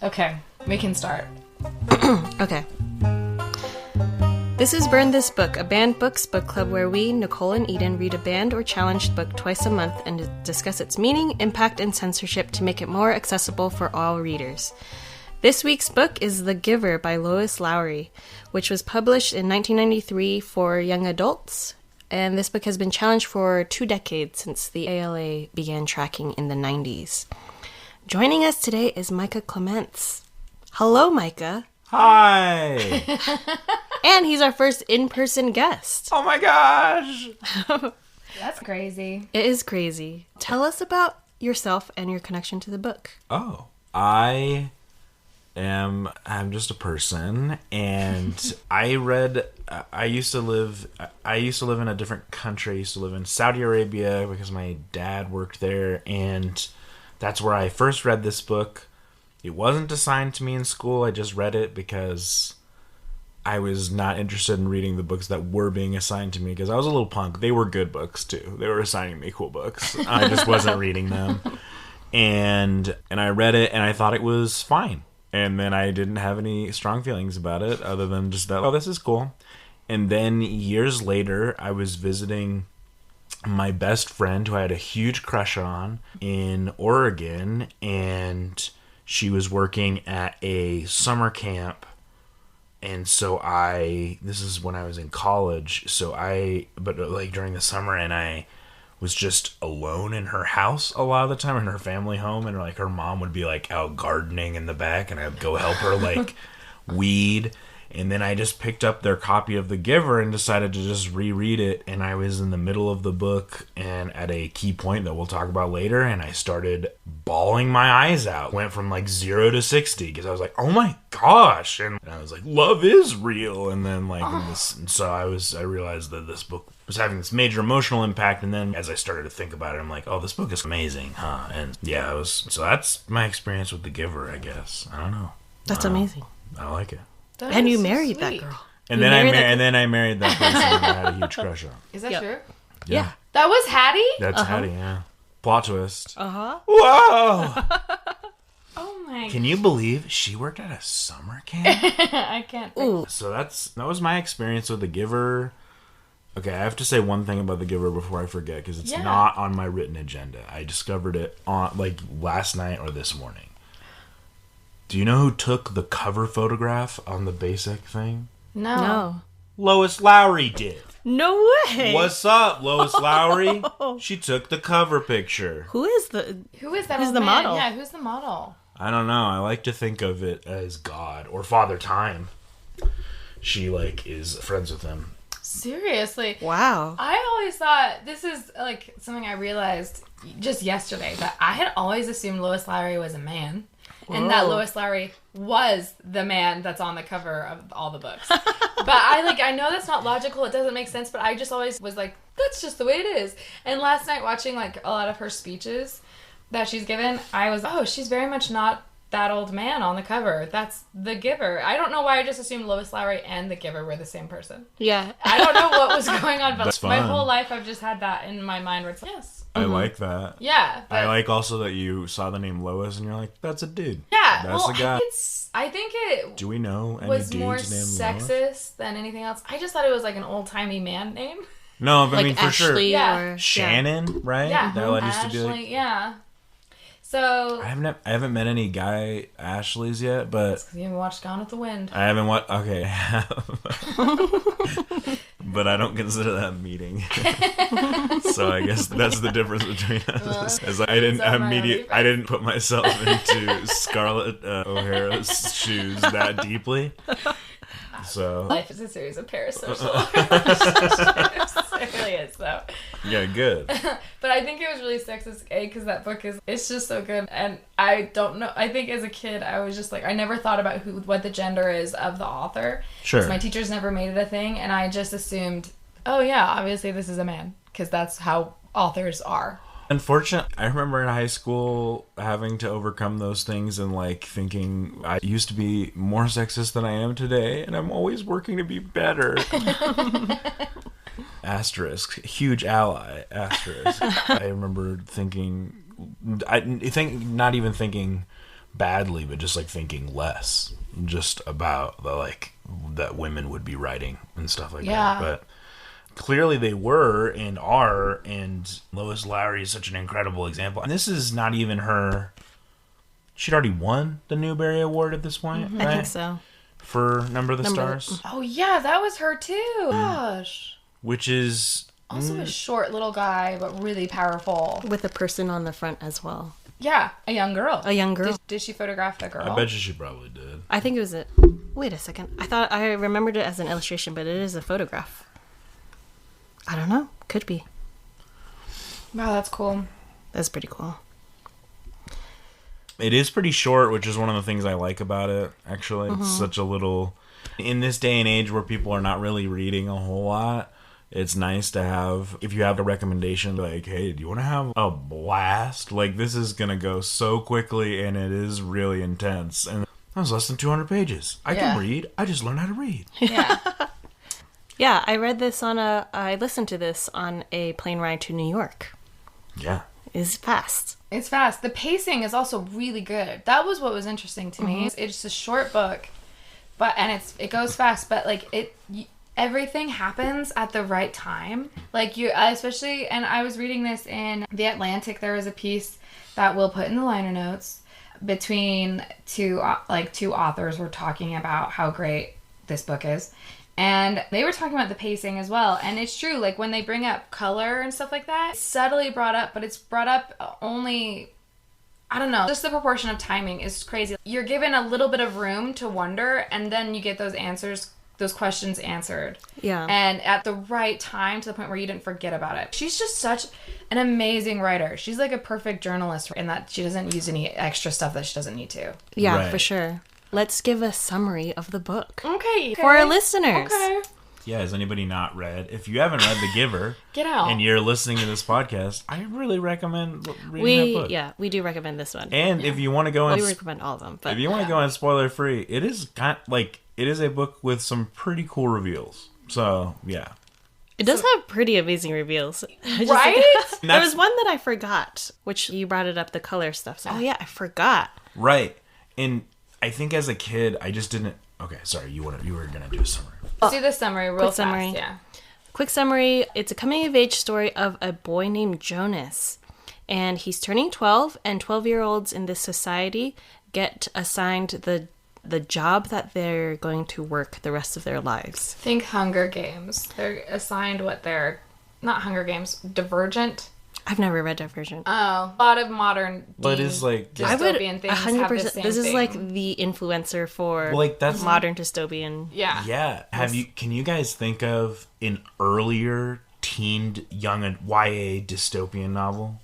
Okay, we can start. Okay. This is Burn This Book, a banned books book club where we, Nicole and Eden, read a banned or challenged book twice a month and discuss its meaning, impact, and censorship to make it more accessible for all readers. This week's book is The Giver by Lois Lowry, which was published in 1993 for young adults, and this book has been challenged for 2 decades since the ALA began tracking in the 90s. Joining us today is Micah Clemence. Hello, Micah. Hi! And he's our first in-person guest. Oh my gosh! That's crazy. It is crazy. Tell us about yourself and your connection to the book. Oh, I'm just a person, and I used to live in a different country. I used to live in Saudi Arabia because my dad worked there, and that's where I first read this book. It wasn't assigned to me in school. I just read it because I was not interested in reading the books that were being assigned to me because I was a little punk. They were good books too. They were assigning me cool books. I just wasn't reading them. And I read it and I thought it was fine. And then I didn't have any strong feelings about it other than just that, oh, this is cool. And then years later, I was visiting my best friend who I had a huge crush on in Oregon, and she was working at a summer camp. And so this is when I was in college, but during the summer, and I was just alone in her house a lot of the time, in her family home, and like her mom would be like out gardening in the back, and I'd go help her like weed. And then I just picked up their copy of The Giver and decided to just reread it. And I was in the middle of the book and at a key point that we'll talk about later. And I started bawling my eyes out. Went from like 0 to 60 because I was like, oh my gosh. And I was like, love is real. And then I realized that this book was having this major emotional impact. And then as I started to think about it, I'm like, oh, this book is amazing, huh? And yeah, so that's my experience with The Giver, I guess. I don't know. That's amazing. I like it. And you married that girl. And then I married that person that I had a huge crush on. Is that true? Yeah. That was Hattie? That's Hattie, yeah. Plot twist. Uh-huh. Whoa! Oh my. Can you believe she worked at a summer camp? I can't think. So that was my experience with The Giver. Okay, I have to say one thing about The Giver before I forget, because it's not on my written agenda. I discovered it on last night or this morning. Do you know who took the cover photograph on the basic thing? No. Lois Lowry did. No way. What's up, Lois Lowry? She took the cover picture. Who is that? Who's the model? Yeah, who's the model? I don't know. I like to think of it as God or Father Time. She is friends with him. Seriously. Wow. I always thought, this is something I realized just yesterday, that I had always assumed Lois Lowry was a man. And that Lois Lowry was the man that's on the cover of all the books. But I know that's not logical. It doesn't make sense. But I just always was like, that's just the way it is. And last night watching a lot of her speeches that she's given, I was, she's very much not that old man on the cover. That's The Giver. I don't know why I just assumed Lois Lowry and The Giver were the same person. Yeah. I don't know what was going on, but That's my fun. whole life I've just had that in my mind where it's yes. I like that. Yeah. I like also that you saw the name Lois and you're like, that's a dude. Yeah. That's the guy. I think it Do we know any was dudes more named sexist Lois? than anything else. I just thought it was an old-timey man name. No, but I mean, for sure. Ashley Yeah. or Shannon, right? Yeah. That one used to be Ashley, yeah. So... I haven't met any guy Ashleys yet, but... You haven't watched Gone with the Wind. I haven't watched... Okay, I have. But I don't consider that meeting. So I guess that's the difference between us. As I didn't put myself into Scarlett O'Hara's shoes that deeply. So Life is a series of parasocial relationships. It really is, though. Yeah, good. But I think it was really sexist, because that book it's just so good. And I don't know, I think as a kid, I was just I never thought about what the gender is of the author. Sure. So my teachers never made it a thing, and I just assumed, oh yeah, obviously this is a man, because that's how authors are. Unfortunately, I remember in high school having to overcome those things and thinking I used to be more sexist than I am today, and I'm always working to be better. Asterisk, huge ally, asterisk. I remember thinking, not even thinking badly, but just like thinking less just about the like that women would be writing and stuff like that. But clearly they were and are, and Lois Lowry is such an incredible example. And this is not even her. She'd already won the Newbery Award at this point, right? I think so. For Number of the Stars. Oh yeah, that was her too. Gosh. Which is also a short little guy, but really powerful. With a person on the front as well. Yeah, a young girl. A young girl. Did she photograph the girl? I bet you she probably did. I think it was a... Wait a second. I remembered it as an illustration, but it is a photograph. I don't know. Could be. Wow, that's cool. That's pretty cool. It is pretty short, which is one of the things I like about it, actually. It's such a little... In this day and age where people are not really reading a whole lot, it's nice to have... If you have a recommendation, like, hey, do you want to have a blast? Like, this is going to go so quickly, and it is really intense. And that was less than 200 pages. I can read. I just learned how to read. Yeah. Yeah, I read this I listened to this on a plane ride to New York. Yeah. It's fast. It's fast. The pacing is also really good. That was what was interesting to me. It's a short book, and it goes fast, but like everything happens at the right time. Like especially, and I was reading this in The Atlantic. There was a piece that we'll put in the liner notes between two authors were talking about how great this book is. And they were talking about the pacing as well. And it's true, like when they bring up color and stuff like that, it's subtly brought up, but it's brought up only, I don't know, just the proportion of timing is crazy. You're given a little bit of room to wonder, and then you get those questions answered. Yeah. And at the right time, to the point where you didn't forget about it. She's just such an amazing writer. She's like a perfect journalist in that she doesn't use any extra stuff that she doesn't need to. Yeah, Right. for sure. Let's give a summary of the book. Okay. For our listeners. Okay. Yeah, has anybody not read? If you haven't read The Giver, Get out. and you're listening to this podcast, I really recommend reading that book. Yeah, we do recommend this one. And if you want to go We in, recommend all of them. But if you want to go in spoiler free, it is it is a book with some pretty cool reveals. So yeah, it does have pretty amazing reveals. Right? There was one that I forgot, which you brought it up, the color stuff. So, I forgot. right. And I think as a kid, I just didn't. Okay, sorry, you were gonna do a summary. Let's do the summary real fast. summary. Yeah. Quick summary. It's a coming-of-age story of a boy named Jonas. And he's turning 12, and 12-year-olds in this society get assigned the job that they're going to work the rest of their lives. Think Hunger Games. They're assigned what they're... Not Hunger Games. Divergent. I've never read Divergent. Oh. A lot of modern But it's like dystopian things have the same This is thing. like the influencer for that's modern dystopian. Yeah. Yeah. Can you guys think of an earlier teened young YA dystopian novel?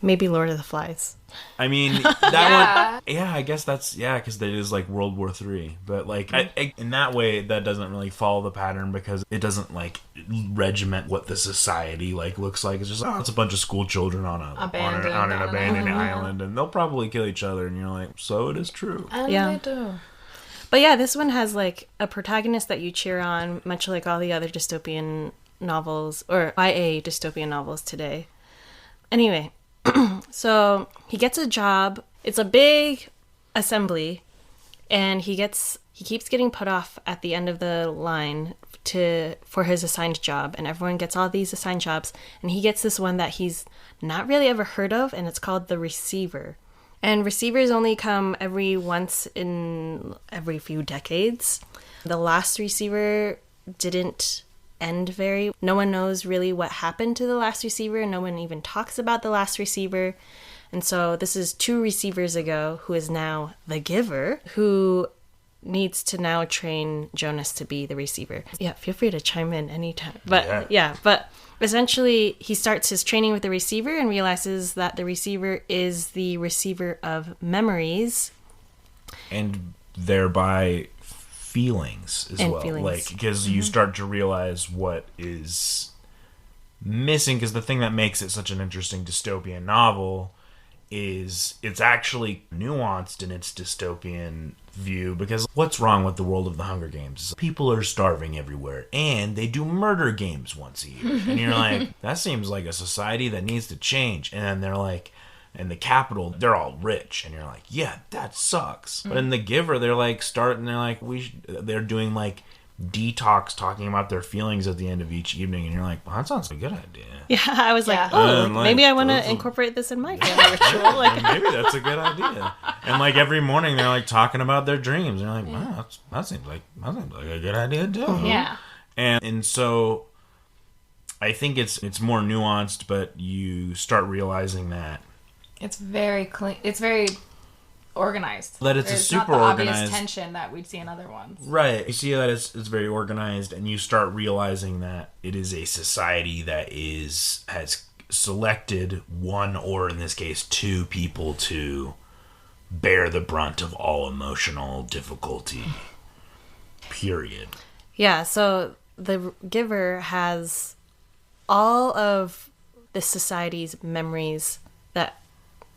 Maybe Lord of the Flies. I mean, that one... Yeah, I guess that's... Yeah, because it is like World War III. But like, in that way, that doesn't really follow the pattern because it doesn't like regiment what the society like looks like. It's just, it's a bunch of school children on an abandoned island, and they'll probably kill each other, and you're like, so it is true. And Yeah. they do. But yeah, this one has like a protagonist that you cheer on, much like all the other dystopian novels, or YA dystopian novels today. Anyway, so he gets a job. It's a big assembly, and he keeps getting put off at the end of the line for his assigned job, and everyone gets all these assigned jobs, and he gets this one that he's not really ever heard of, and it's called the Receiver. And receivers only come once in every few decades. The last Receiver didn't end no one knows really what happened to the last Receiver. No one even talks about the last Receiver. And so this is 2 receivers ago, who is now the Giver, who needs to now train Jonas to be the Receiver. Yeah, feel free to chime in anytime. But but essentially he starts his training with the Receiver and realizes that the Receiver is the receiver of memories. And thereby feelings as well. Feelings. Like, because you start to realize what is missing, because the thing that makes it such an interesting dystopian novel is it's actually nuanced in its dystopian view, because what's wrong with the world of the Hunger Games? People are starving everywhere, and they do murder games once a year. And you're like, that seems like a society that needs to change. And then they're like, in the capital, they're all rich, and you're like, yeah, that sucks. But in The Giver, they're like they're doing like detox, talking about their feelings at the end of each evening, and you're like, well, that sounds like a good idea. Yeah, I was like, maybe I want to incorporate this in my family ritual. Like, maybe that's a good idea. And like every morning, they're like talking about their dreams. And you're like, wow, that seems like a good idea too. Yeah. And so I think it's more nuanced, but you start realizing that it's very clean. It's very organized. That it's There's a super not the organized obvious tension that we'd see in other ones. Right. You see that it's very organized, and you start realizing that it is a society that has selected one, or in this case, two people to bear the brunt of all emotional difficulty. Period. Yeah, so The Giver has all of the society's memories that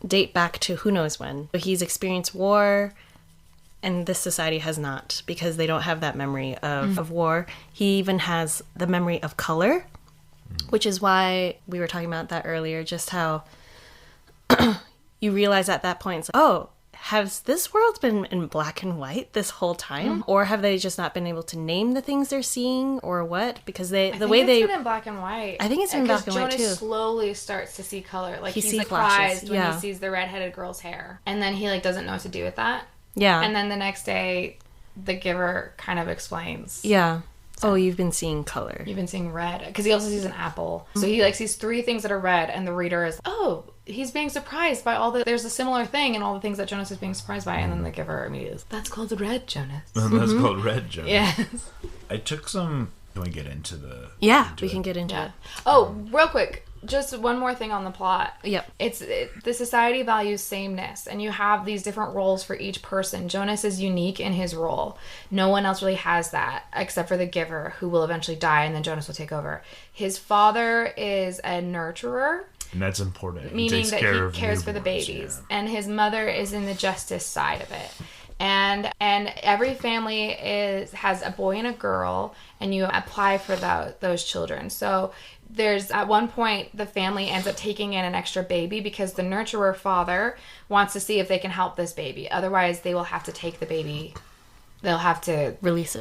date back to who knows when. He's experienced war, and this society has not, because they don't have that memory of war. He even has the memory of color, which is why we were talking about that earlier, just how you realize at that point, it's like, oh, has this world been in black and white this whole time? Or have they just not been able to name the things they're seeing, or what? Because it's been in black and white. I think it's been black and white too. Jonas slowly starts to see color. Like he's flashes, surprised when he sees the redheaded girl's hair. And then he like doesn't know what to do with that. Yeah. And then the next day, The Giver kind of explains. Yeah. Oh, you've been seeing color. You've been seeing red. Because he also sees an apple. So he like sees 3 things that are red, and the reader is, oh, he's being surprised by all the... There's a similar thing in all the things that Jonas is being surprised by. And then The Giver immediately is, that's called red, Jonas. That's called red, Jonas. Yes. I took some... Can we get into the... Yeah, we can get into it. Oh, real quick. Just one more thing on the plot. Yep. The society values sameness, and you have these different roles for each person. Jonas is unique in his role. No one else really has that, except for The Giver, who will eventually die, and then Jonas will take over. His father is a nurturer. And that's important. Meaning that he cares for the babies. Yeah. And his mother is in the justice side of it. And every family has a boy and a girl, and you apply for those children. So there's at one point the family ends up taking in an extra baby because the nurturer father wants to see if they can help this baby. Otherwise, they will have to take the baby. They'll have to release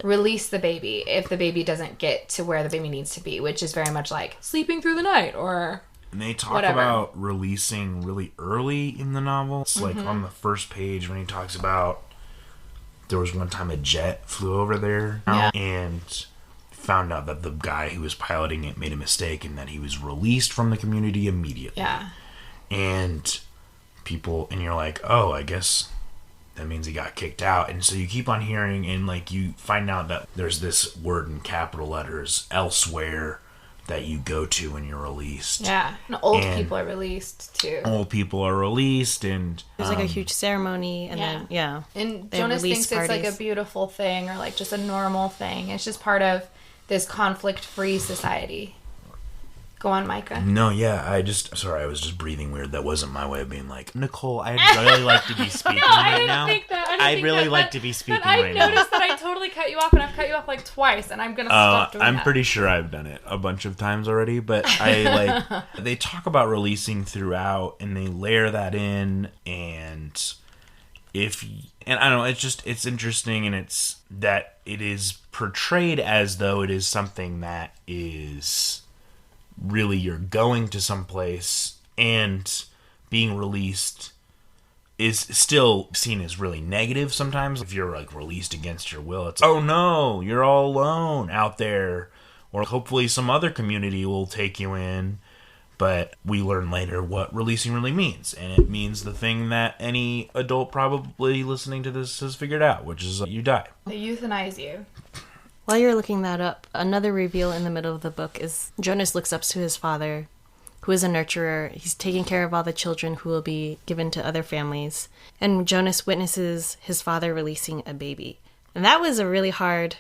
the baby if the baby doesn't get to where the baby needs to be, which is very much like sleeping through the night or... And they talk about releasing really early in the novel. It's like on the first page when he talks about there was one time a jet flew over there and found out that the guy who was piloting it made a mistake and that he was released from the community immediately. Yeah. And you're like, oh, I guess that means he got kicked out. And so you keep on hearing, and like you find out that there's this word in capital letters, elsewhere, that you go to when you're released. Yeah. And old people are released too. Old people are released, and there's like a huge ceremony, and and Jonas thinks it's like a beautiful thing or like just a normal thing. It's just part of this conflict-free society. Go on, Micah. No, yeah, I was just breathing weird. That wasn't my way of being like, Nicole, I'd really like to be speaking right now. I'd really like to be speaking right now. I noticed that I totally cut you off, and I've cut you off like twice, and I'm going to stop doing that. I'm pretty sure I've done it a bunch of times already, but they talk about releasing throughout, and they layer that in, and I don't know, it's interesting, and it's that it is portrayed as though it is something that is really you're going to someplace, and being released is still seen as really negative sometimes. If you're like released against your will, it's, oh no, you're all alone out there, or hopefully some other community will take you in. But we learn later what releasing really means, and it means the thing that any adult probably listening to this has figured out, which is you die. They euthanize you. While you're looking that up, another reveal in the middle of the book is Jonas looks up to his father, who is a nurturer. He's taking care of all the children who will be given to other families. And Jonas witnesses his father releasing a baby. And that was a really hard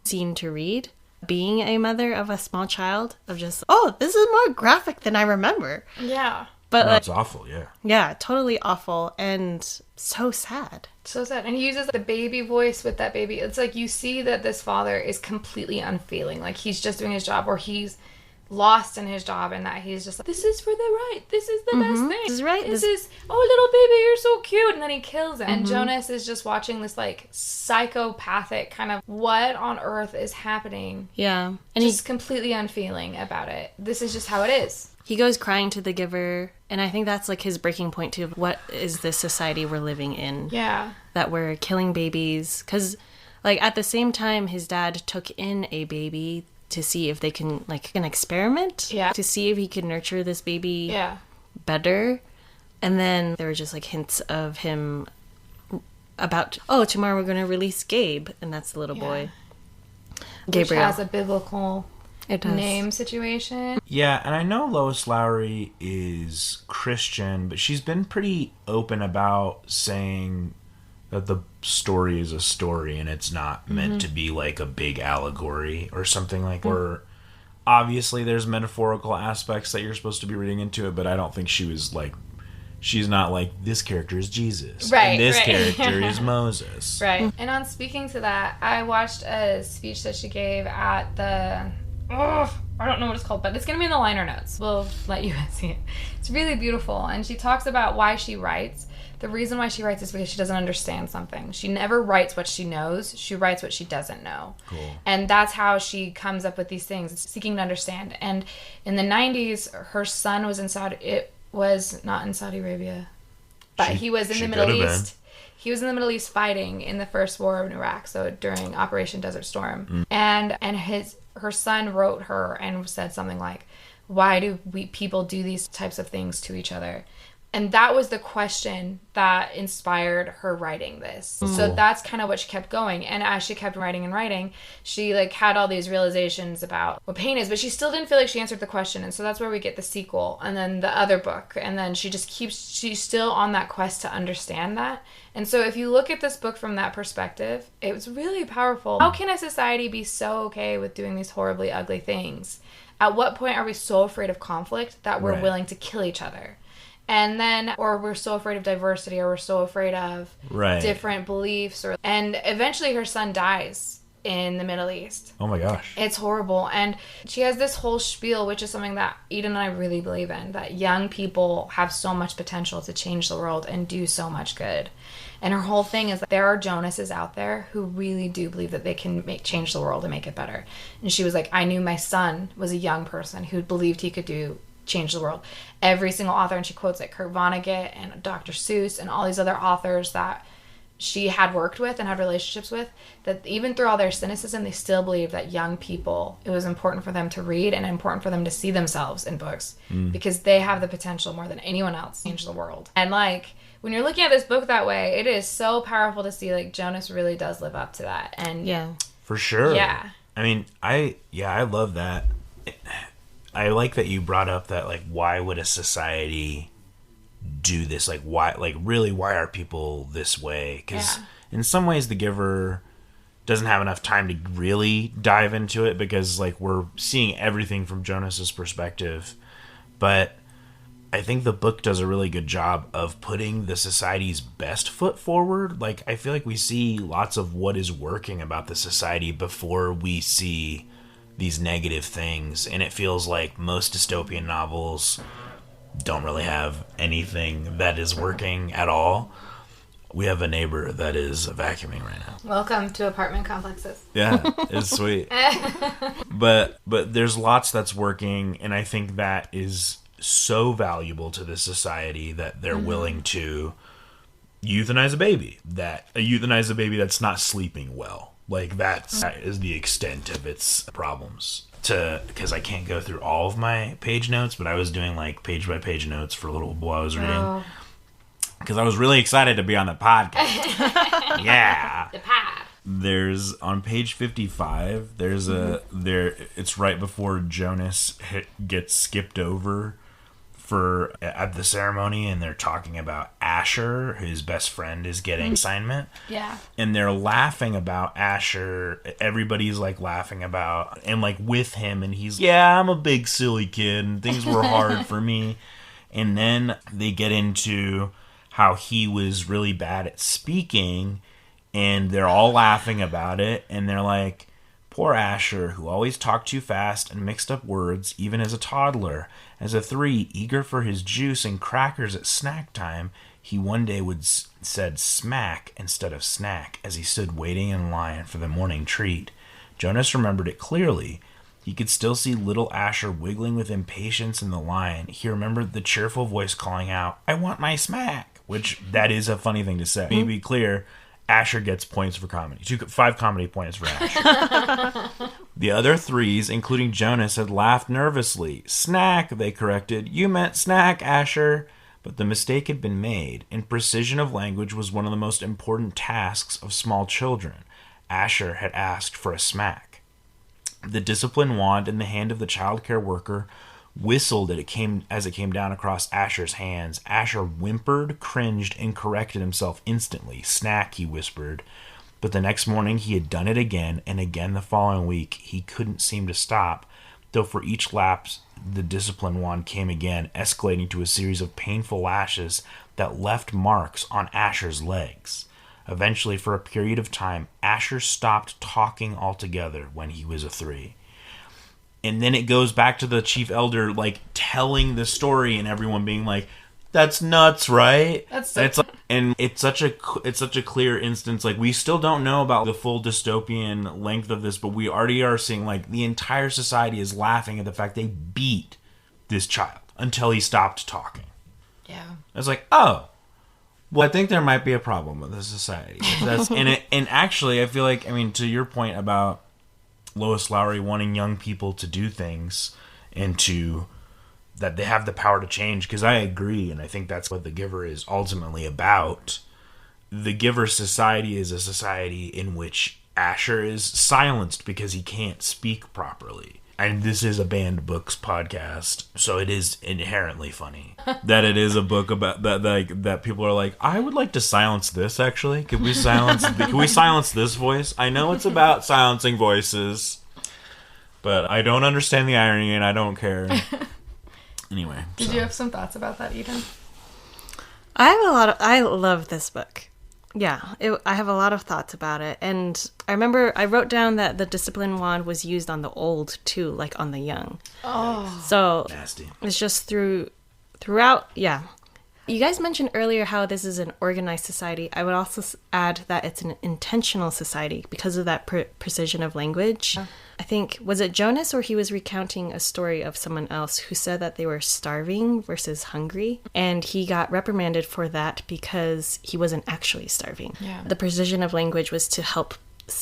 scene to read. Being a mother of a small child, of just, oh, this is more graphic than I remember. Yeah. But no, it's awful, yeah. Yeah, totally awful, and so sad. So sad. And he uses the baby voice with that baby. It's like you see that this father is completely unfeeling. Like he's just doing his job, or he's lost in his job and that he's just like, this is for the right. This is the best thing. This is right. This is, oh, little baby, you're so cute. And then he kills him. And Jonas is just watching this, like, psychopathic kind of, what on earth is happening? Yeah. And he's completely unfeeling about it. This is just how it is. He goes crying to the giver, and I think that's, like, his breaking point, too, of what is this society we're living in? Yeah. That we're killing babies. Because, like, at the same time, his dad took in a baby to see if they can, like, an experiment. Yeah. To see if he could nurture this baby better. And then there were just, like, hints of him about, oh, tomorrow we're going to release Gabe. And that's the little boy. Gabriel. Which has a biblical name situation. Yeah, and I know Lois Lowry is Christian, but she's been pretty open about saying that the story is a story and it's not meant to be like a big allegory or something like or obviously there's metaphorical aspects that you're supposed to be reading into it, but I don't think she's not like, this character is Jesus. Right. And this character is Moses. Right. And on speaking to that, I watched a speech that she gave at the I don't know what it's called, but it's going to be in the liner notes. We'll let you guys see it. It's really beautiful. And she talks about why she writes. The reason why she writes is because she doesn't understand something. She never writes what she knows. She writes what she doesn't know. Cool. And that's how she comes up with these things, seeking to understand. And in the 90s, her son was in Saudi... It was not in Saudi Arabia, but he was in the Middle East. He was in the Middle East fighting in the first war in Iraq, so during Operation Desert Storm. And her son wrote her and said something like, why do people do these types of things to each other? And that was the question that inspired her writing this. So that's kind of what she kept going. And as she kept writing and writing, she like had all these realizations about what pain is, but she still didn't feel like she answered the question. And so that's where we get the sequel and then the other book. And then she's still on that quest to understand that. And so if you look at this book from that perspective, it was really powerful. How can a society be so okay with doing these horribly ugly things? At what point are we so afraid of conflict that we're willing to kill each other? And then, or we're so afraid of diversity, or we're so afraid of different beliefs. And eventually her son dies in the Middle East. Oh my gosh. It's horrible. And she has this whole spiel, which is something that Eden and I really believe in, that young people have so much potential to change the world and do so much good. And her whole thing is that there are Jonases out there who really do believe that they can change the world and make it better. And she was like, I knew my son was a young person who believed he could change the world. Every single author, and she quotes like Kurt Vonnegut and Dr. Seuss and all these other authors that she had worked with and had relationships with, that even through all their cynicism, they still believe that young people, it was important for them to read and important for them to see themselves in books because they have the potential more than anyone else to change the world. And like, when you're looking at this book that way, it is so powerful to see like Jonas really does live up to that. And for sure. Yeah. I mean, I love that. I like that you brought up that, like, why would a society do this? Like, why are people this way? Because in some ways, The Giver doesn't have enough time to really dive into it because, like, we're seeing everything from Jonas's perspective. But I think the book does a really good job of putting the society's best foot forward. Like, I feel like we see lots of what is working about the society before we see these negative things, and it feels like most dystopian novels don't really have anything that is working at all. We have a neighbor that is vacuuming right now. Welcome to apartment complexes. Yeah, it's sweet. But there's lots that's working, and I think that is so valuable to the society that they're willing to euthanize a baby that's not sleeping well. Like, that is the extent of its problems. Because I can't go through all of my page notes, but I was doing, like, page-by-page notes for a little while I was reading. Because I was really excited to be on the podcast. Yeah. The pod. There's, on page 55, it's right before Jonas gets skipped over at the ceremony, and they're talking about Asher, his best friend, is getting assignment. Yeah. And they're laughing about Asher. Everybody's like laughing about and like with him, and he's I'm a big silly kid and things were hard for me. And then they get into how he was really bad at speaking, and they're all laughing about it, and they're like, Poor Asher, who always talked too fast and mixed up words, even as a toddler. As a 3, eager for his juice and crackers at snack time, he one day said smack instead of snack as he stood waiting in line for the morning treat. Jonas remembered it clearly. He could still see little Asher wiggling with impatience in the line. He remembered the cheerful voice calling out, "I want my smack," which that is a funny thing to say. To be clear, Asher gets points for comedy. 5 comedy points for Asher. The other 3s, including Jonas, had laughed nervously. "Snack," they corrected. "You meant snack, Asher." But the mistake had been made, and precision of language was one of the most important tasks of small children. Asher had asked for a smack. The discipline wand in the hand of the child care worker whistled as it came down across Asher's hands. Asher whimpered, cringed, and corrected himself instantly. "Snack," he whispered. But the next morning he had done it again, and again the following week. He couldn't seem to stop, though for each lapse the discipline wand came again, escalating to a series of painful lashes that left marks on Asher's legs. Eventually, for a period of time, Asher stopped talking altogether when he was a 3. And then it goes back to the chief elder, like, telling the story and everyone being like, "That's nuts, right?" It's such a clear instance. Like, we still don't know about the full dystopian length of this, but we already are seeing, like, the entire society is laughing at the fact they beat this child until he stopped talking. Yeah. It's like, oh, well, I think there might be a problem with this society. And actually, I feel like, I mean, to your point about Lois Lowry wanting young people to do things and that they have the power to change, because I agree, and I think that's what The Giver is ultimately about. The Giver society is a society in which Asher is silenced because he can't speak properly. And this is a banned books podcast, so it is inherently funny that it is a book about that. Like, that people are like, "I would like to silence this. Actually, can we silence this voice? I know it's about silencing voices, but I don't understand the irony, and I don't care." Anyway, did you have some thoughts about that, Eden? I love this book. Yeah, I have a lot of thoughts about it. And I remember I wrote down that the discipline wand was used on the old, too, like on the young. Oh. So nasty. It's just throughout, yeah. You guys mentioned earlier how this is an organized society. I would also add that it's an intentional society because of that precision of language. Oh. I think, was it Jonas, or he was recounting a story of someone else who said that they were starving versus hungry, and he got reprimanded for that because he wasn't actually starving. Yeah. The precision of language was to help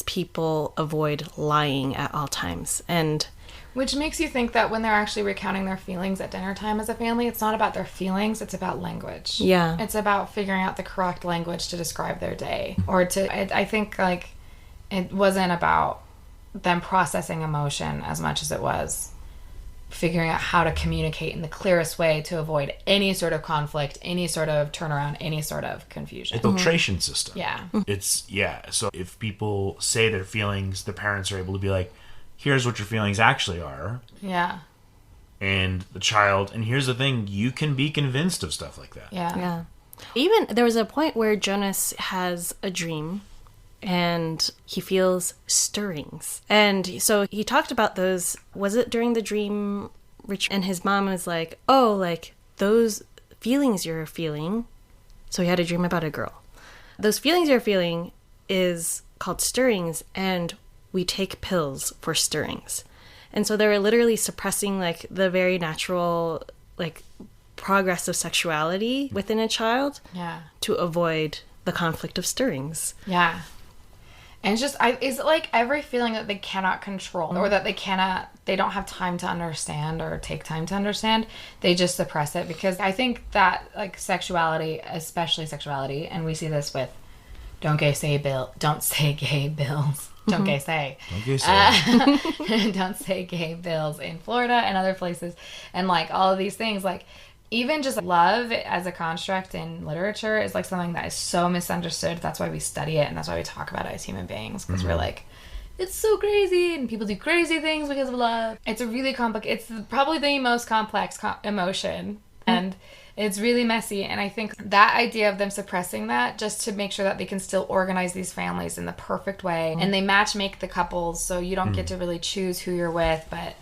people avoid lying at all times. And which makes you think that when they're actually recounting their feelings at dinner time as a family, it's not about their feelings, it's about language. Yeah. It's about figuring out the correct language to describe their day. Or I think, like, it wasn't about them processing emotion as much as it was figuring out how to communicate in the clearest way to avoid any sort of conflict, any sort of turnaround, any sort of confusion. A filtration system. Yeah. So if people say their feelings, the parents are able to be like, "Here's what your feelings actually are." Yeah. And the child, and here's the thing, you can be convinced of stuff like that. Yeah. Yeah. Even there was a point where Jonas has a dream and he feels stirrings. And so he talked about those. Was it during the dream? And his mom was like, "Oh, like those feelings you're feeling." So he had a dream about a girl. Those feelings you're feeling is called stirrings, and we take pills for stirrings. And so they were literally suppressing, like, the very natural, like, progress of sexuality within a child. Yeah. To avoid the conflict of stirrings. Yeah. And it's just, is it like every feeling that they cannot control, or that they don't have time to understand or take time to understand, they just suppress it? Because I think that, like, sexuality, especially sexuality, and we see this with don't say gay bills. Don't say gay bills in Florida and other places, and, like, all of these things, like, even just love as a construct in literature is, like, something that is so misunderstood. That's why we study it, and that's why we talk about it as human beings, because we're like, it's so crazy, and people do crazy things because of love. It's a really it's probably the most complex emotion And it's really messy. And I think that idea of them suppressing that just to make sure that they can still organize these families in the perfect way. And they match make the couples, so you don't get to really choose who you're with, but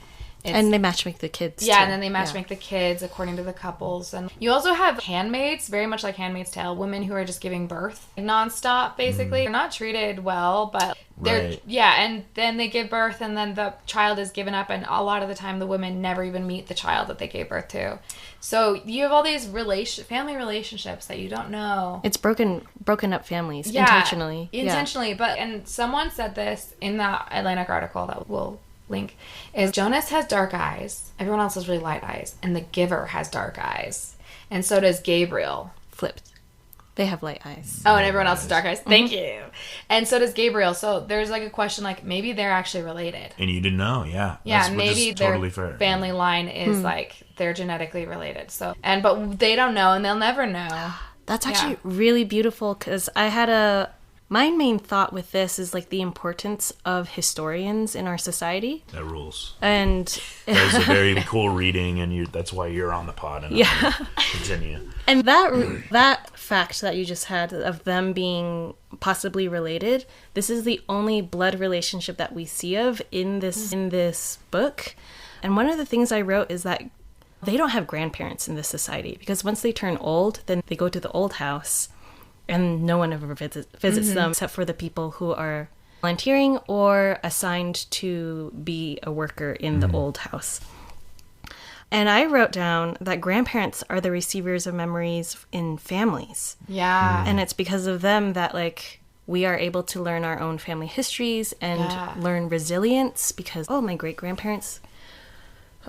and they matchmake the kids, yeah, too. and then they matchmake the kids according to the couples. And you also have handmaids, very much like Handmaid's Tale, women who are just giving birth nonstop, basically. They're not treated well, but they're, yeah, and then they give birth, and then the child is given up, and a lot of the time the women never even meet the child that they gave birth to. So you have all these family relationships that you don't know. It's broken up families, intentionally. Intentionally, but, and someone said this in that Atlantic article that we'll link, is Jonas has dark eyes, everyone else has really light eyes, and the giver has dark eyes, and so does Gabriel. Flipped. They have light eyes. Oh, and everyone else has dark eyes. Thank you. And so does Gabriel. So there's like a question like maybe they're actually related. And you didn't know, yeah. Yeah, maybe their family line is like they're genetically related. So but they don't know, and they'll never know. That's actually really beautiful, because my main thought with this is like the importance of historians in our society. That rules. And that was a very cool reading, and that's why you're on the pod. And continue. And that fact that you just had of them being possibly related, this is the only blood relationship that we see of in this book. And one of the things I wrote is that they don't have grandparents in this society, because once they turn old, then they go to the old house. And no one ever visits them, except for the people who are volunteering or assigned to be a worker in the old house. And I wrote down that grandparents are the receivers of memories in families. Yeah. And it's because of them that, like, we are able to learn our own family histories and learn resilience, because, my great-grandparents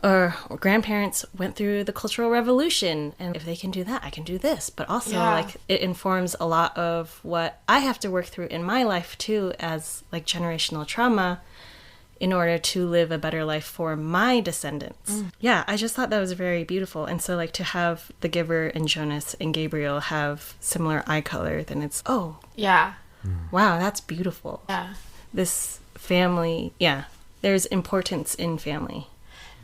or grandparents went through the Cultural Revolution, and if they can do that, I can do this. But also, like, it informs a lot of what I have to work through in my life too, as like generational trauma, in order to live a better life for my descendants. Yeah, I just thought that was very beautiful. And so, like, to have the giver and Jonas and Gabriel have similar eye color, then it's wow, that's beautiful. Yeah, this family, there's importance in family.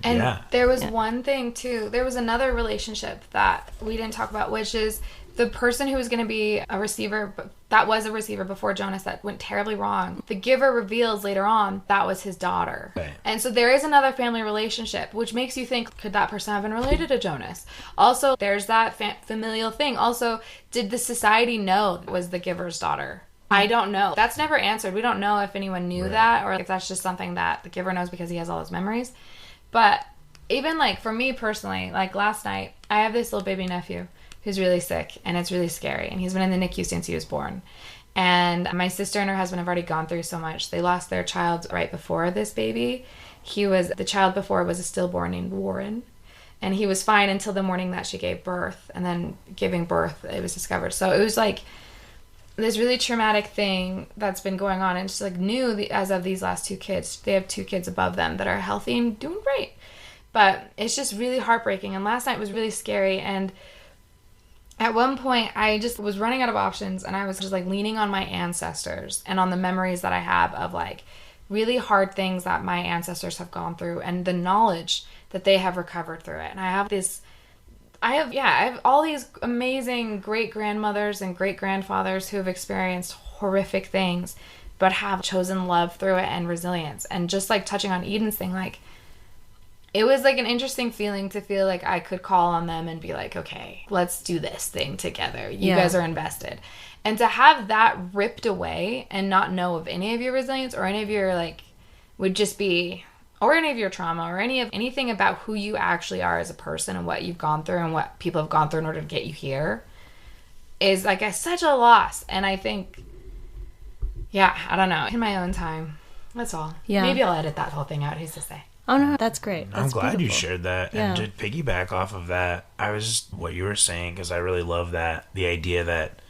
And there was one thing, too. There was another relationship that we didn't talk about, which is the person who was going to be a receiver, that was a receiver before Jonas, that went terribly wrong. The giver reveals later on that was his daughter. Right. And so there is another family relationship, which makes you think, could that person have been related to Jonas? Also, there's that familial thing. Also, did the society know it was the giver's daughter? I don't know. That's never answered. We don't know if anyone knew that, or if that's just something that the giver knows because he has all his memories. But even, like, for me personally, like, last night, I have this little baby nephew who's really sick, and it's really scary. And he's been in the NICU since he was born. And my sister and her husband have already gone through so much. They lost their child right before this baby. The child before was a stillborn named Warren. And he was fine until the morning that she gave birth. And then giving birth, it was discovered. So it was, like, this really traumatic thing that's been going on, and just like as of these last two kids, they have two kids above them that are healthy and doing great, but it's just really heartbreaking. And last night was really scary, and at one point I just was running out of options, and I was just like leaning on my ancestors and on the memories that I have of like really hard things that my ancestors have gone through, and the knowledge that they have recovered through it. And I have all these amazing great-grandmothers and great-grandfathers who have experienced horrific things, but have chosen love through it and resilience. And just like touching on Eden's thing, like, it was like an interesting feeling to feel like I could call on them and be like, okay, let's do this thing together. You guys are invested. And to have that ripped away and not know of any of your resilience or any of your, like, would just be... or any of your trauma, or anything about who you actually are as a person and what you've gone through and what people have gone through in order to get you here, is like such a loss. And I think, I don't know, in my own time, that's all. Yeah. Maybe I'll edit that whole thing out. Who's to say? Oh no, that's great. I'm glad you shared that. Yeah. And to piggyback off of that, what you were saying, because I really love that, the idea that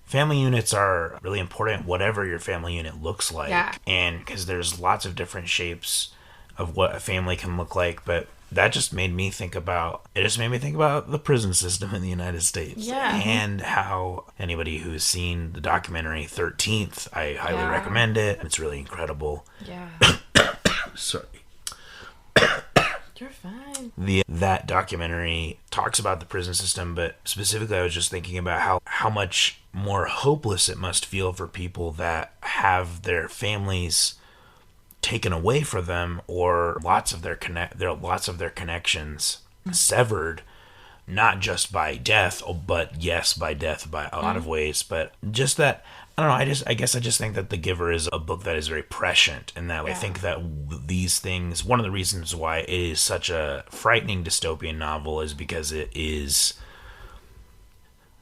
family units are really important, whatever your family unit looks like. Yeah. And because there's lots of different shapes of what a family can look like, but that just made me think about the prison system in the United States. Yeah. And how anybody who's seen the documentary 13th, I highly recommend it. It's really incredible. Yeah. Sorry. You're fine. That documentary talks about the prison system, but specifically I was just thinking about how much more hopeless it must feel for people that have their families taken away from them, or lots of their connections severed, not just by death, but yes, by death by a lot of ways, but just that, I don't know, I guess I just think that The Giver is a book that is very prescient, and that I think that these things, one of the reasons why it is such a frightening dystopian novel is because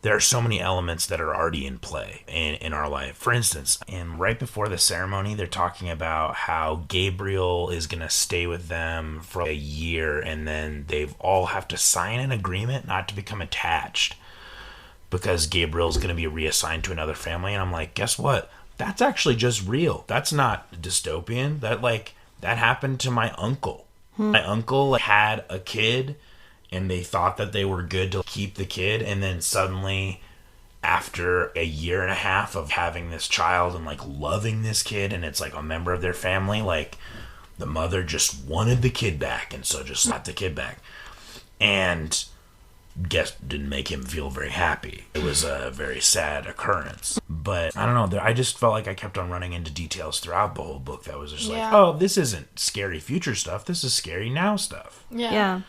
there are so many elements that are already in play in our life. For instance, right before the ceremony, they're talking about how Gabriel is going to stay with them for a year, and then they all have to sign an agreement not to become attached because Gabriel's going to be reassigned to another family. And I'm like, guess what? That's actually just real. That's not dystopian. That happened to my uncle. My uncle had a kid, and they thought that they were good to keep the kid, and then suddenly, after a year and a half of having this child and loving this kid, and it's a member of their family, the mother just wanted the kid back, and so just got the kid back, and didn't make him feel very happy. It was a very sad occurrence. But I don't know, I just felt like I kept on running into details throughout the whole book that was just oh, this isn't scary future stuff, this is scary now stuff. Yeah.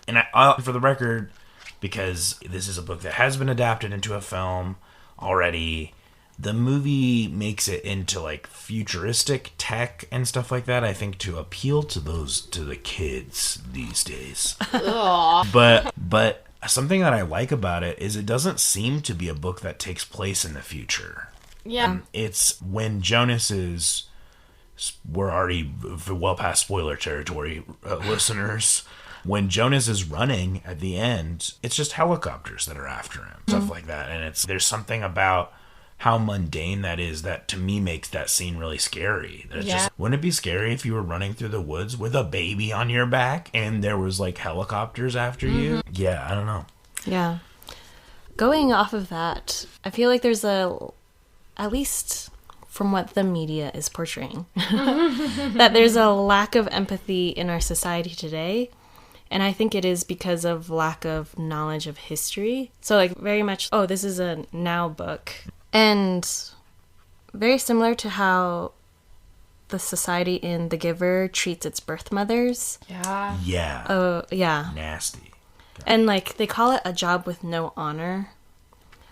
And for the record, because this is a book that has been adapted into a film already, the movie makes it into futuristic tech and stuff like that, I think, to appeal to the kids these days. But something that I like about it is it doesn't seem to be a book that takes place in the future. Yeah. It's when Jonas we're already well past spoiler territory, listeners. When Jonas is running at the end, it's just helicopters that are after him, stuff like that. And there's something about how mundane that is that to me makes that scene really scary. It's just, wouldn't it be scary if you were running through the woods with a baby on your back and there was helicopters after you? Yeah, I don't know. Yeah. Going off of that, I feel like there's at least from what the media is portraying, that there's a lack of empathy in our society today. And I think it is because of lack of knowledge of history. So very much, this is a now book. And very similar to how the society in The Giver treats its birth mothers. Yeah. Yeah. Oh, yeah. Nasty. And they call it a job with no honor.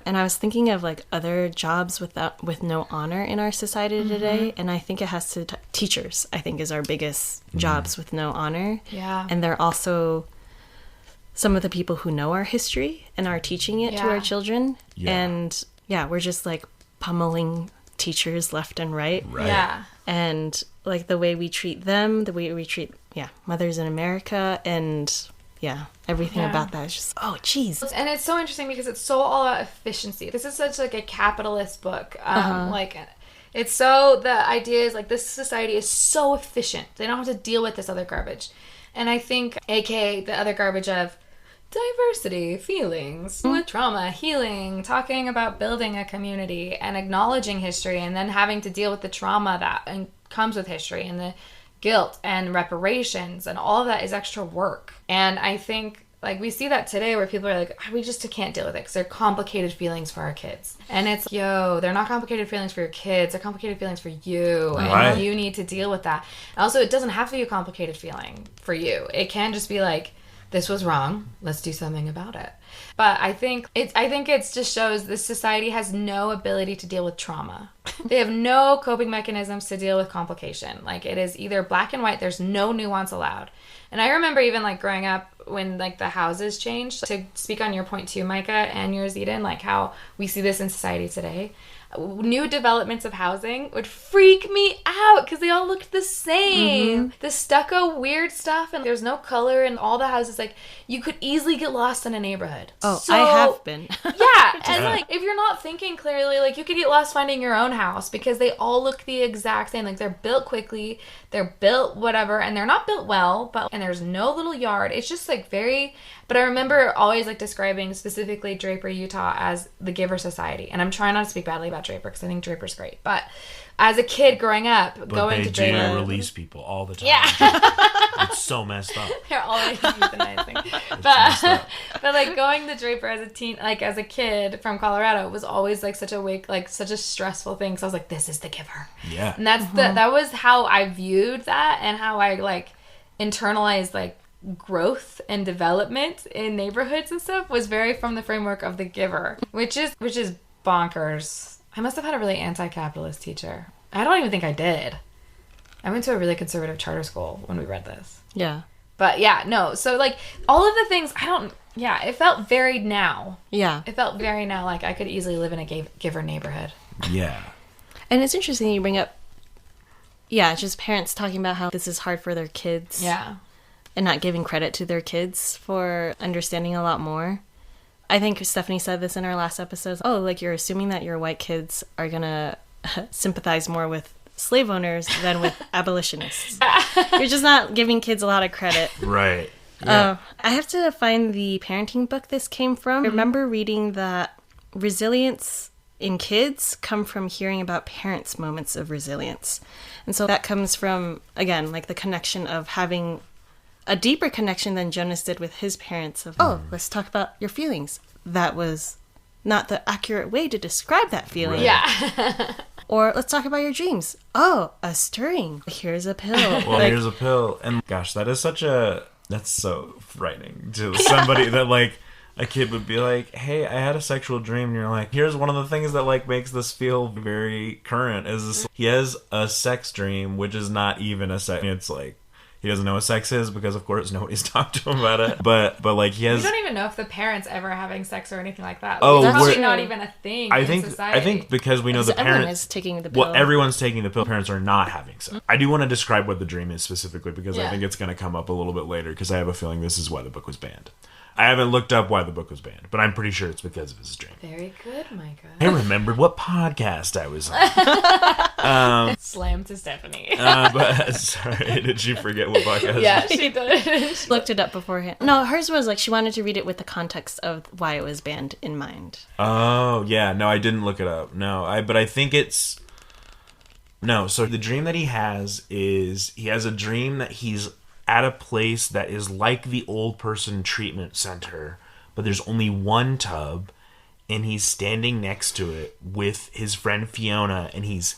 And I was thinking of other jobs with no honor in our society today, and I think it has to teachers. I think is our biggest jobs with no honor. Yeah, and they're also some of the people who know our history and are teaching it to our children. Yeah. And we're just pummeling teachers left and right. Right. Yeah, and the way we treat them, the way we treat mothers in America, and everything about that is just, oh, geez. And it's so interesting because it's so all about efficiency. This is such a capitalist book. It's so, the idea is this society is so efficient. They don't have to deal with this other garbage. And I think, aka the other garbage of diversity, feelings, with trauma, healing, talking about building a community and acknowledging history, and then having to deal with the trauma that comes with history and the guilt and reparations and all of that is extra work. And I think we see that today where people are we just can't deal with it because they're complicated feelings for our kids. And it's they're not complicated feelings for your kids, they're complicated feelings for you. Right. And you need to deal with that. And also, it doesn't have to be a complicated feeling for you. It can just be this was wrong, let's do something about it. But I think it just shows this society has no ability to deal with trauma. They have no coping mechanisms to deal with complication. It is either black and white, there's no nuance allowed. And I remember even growing up when the houses changed, to speak on your point too, Micah, and yours, Eden, how we see this in society today. New developments of housing would freak me out because they all looked the same. The stucco weird stuff, and there's no color in all the houses. You could easily get lost in a neighborhood. Oh, I have been. Yeah, and if you're not thinking clearly, you could get lost finding your own house because they all look the exact same. They're built quickly, they're built whatever, and they're not built well, and there's no little yard. It's just very... But I remember always describing specifically Draper, Utah as the Giver Society. And I'm trying not to speak badly about Draper because I think Draper's great. But as a kid growing up, going to Draper... But they do release people all the time. Yeah. It's so messed up. They're always euthanizing. But like going to Draper as a teen, like as a kid from Colorado, was always like such a stressful thing. So I was like, this is the Giver. Yeah. And that was how I viewed that, and how I like internalized like growth and development in neighborhoods and stuff, was very from the framework of the Giver, which is bonkers. I must have had a really anti-capitalist teacher. I don't even think I did. I went to a really conservative charter school when we read this. Yeah. But yeah, no. So like all of the things, it felt very now. Yeah. It felt very now, like I could easily live in a Giver neighborhood. Yeah. And it's interesting you bring up, just parents talking about how this is hard for their kids. Yeah. And not giving credit to their kids for understanding a lot more. I think Stephanie said this in our last episode. Oh, like you're assuming that your white kids are going to sympathize more with slave owners than with abolitionists. You're just not giving kids a lot of credit. Right. Yeah. I have to find the parenting book this came from. I remember reading that resilience in kids come from hearing about parents' moments of resilience. And so that comes from, again, like the connection of having a deeper connection than Jonas did with his parents of, let's talk about your feelings. That was not the accurate way to describe that feeling. Right. Yeah. Or let's talk about your dreams. Oh, a stirring. Here's a pill. Well, here's a pill. And gosh, that's so frightening to somebody that like a kid would be like, hey, I had a sexual dream. And you're like, here's one of the things that like makes this feel very current is this. He has a sex dream, which is not even a sex. It's like, he doesn't know what sex is because, of course, nobody's talked to him about it. But like, he has... We don't even know if the parents ever having sex or anything like that. Oh, it's probably not even a thing in society. I think because we know the everyone parents... is taking the pill. Well, everyone's taking the pill. Parents are not having sex. I do want to describe what the dream is specifically because I think it's going to come up a little bit later because I have a feeling this is why the book was banned. I haven't looked up why the book was banned, but I'm pretty sure it's because of his dream. Very good, Micah. I remembered what podcast I was on. Slam to Stephanie. But sorry, did you forget what podcast? Yeah, she did. She looked it up beforehand. No, hers was like she wanted to read it with the context of why it was banned in mind. Oh, yeah. No, I didn't look it up. No, but I think it's... No, so the dream that he has is... He has a dream that he's at a place that is like the old person treatment center, but there's only one tub, and he's standing next to it with his friend Fiona, and he's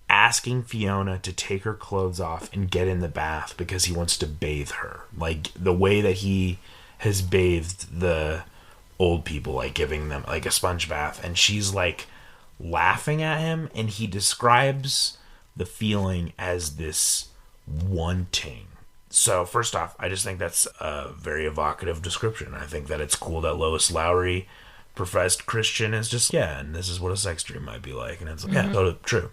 asking Fiona to take her clothes off and get in the bath because he wants to bathe her. Like, the way that he has bathed the old people, like giving them like a sponge bath, and she's like laughing at him, and he describes the feeling as this wanting. So first off, I just think that's a very evocative description. I think that it's cool that Lois Lowry, professed Christian, is just, and this is what a sex dream might be like. And it's like, totally true.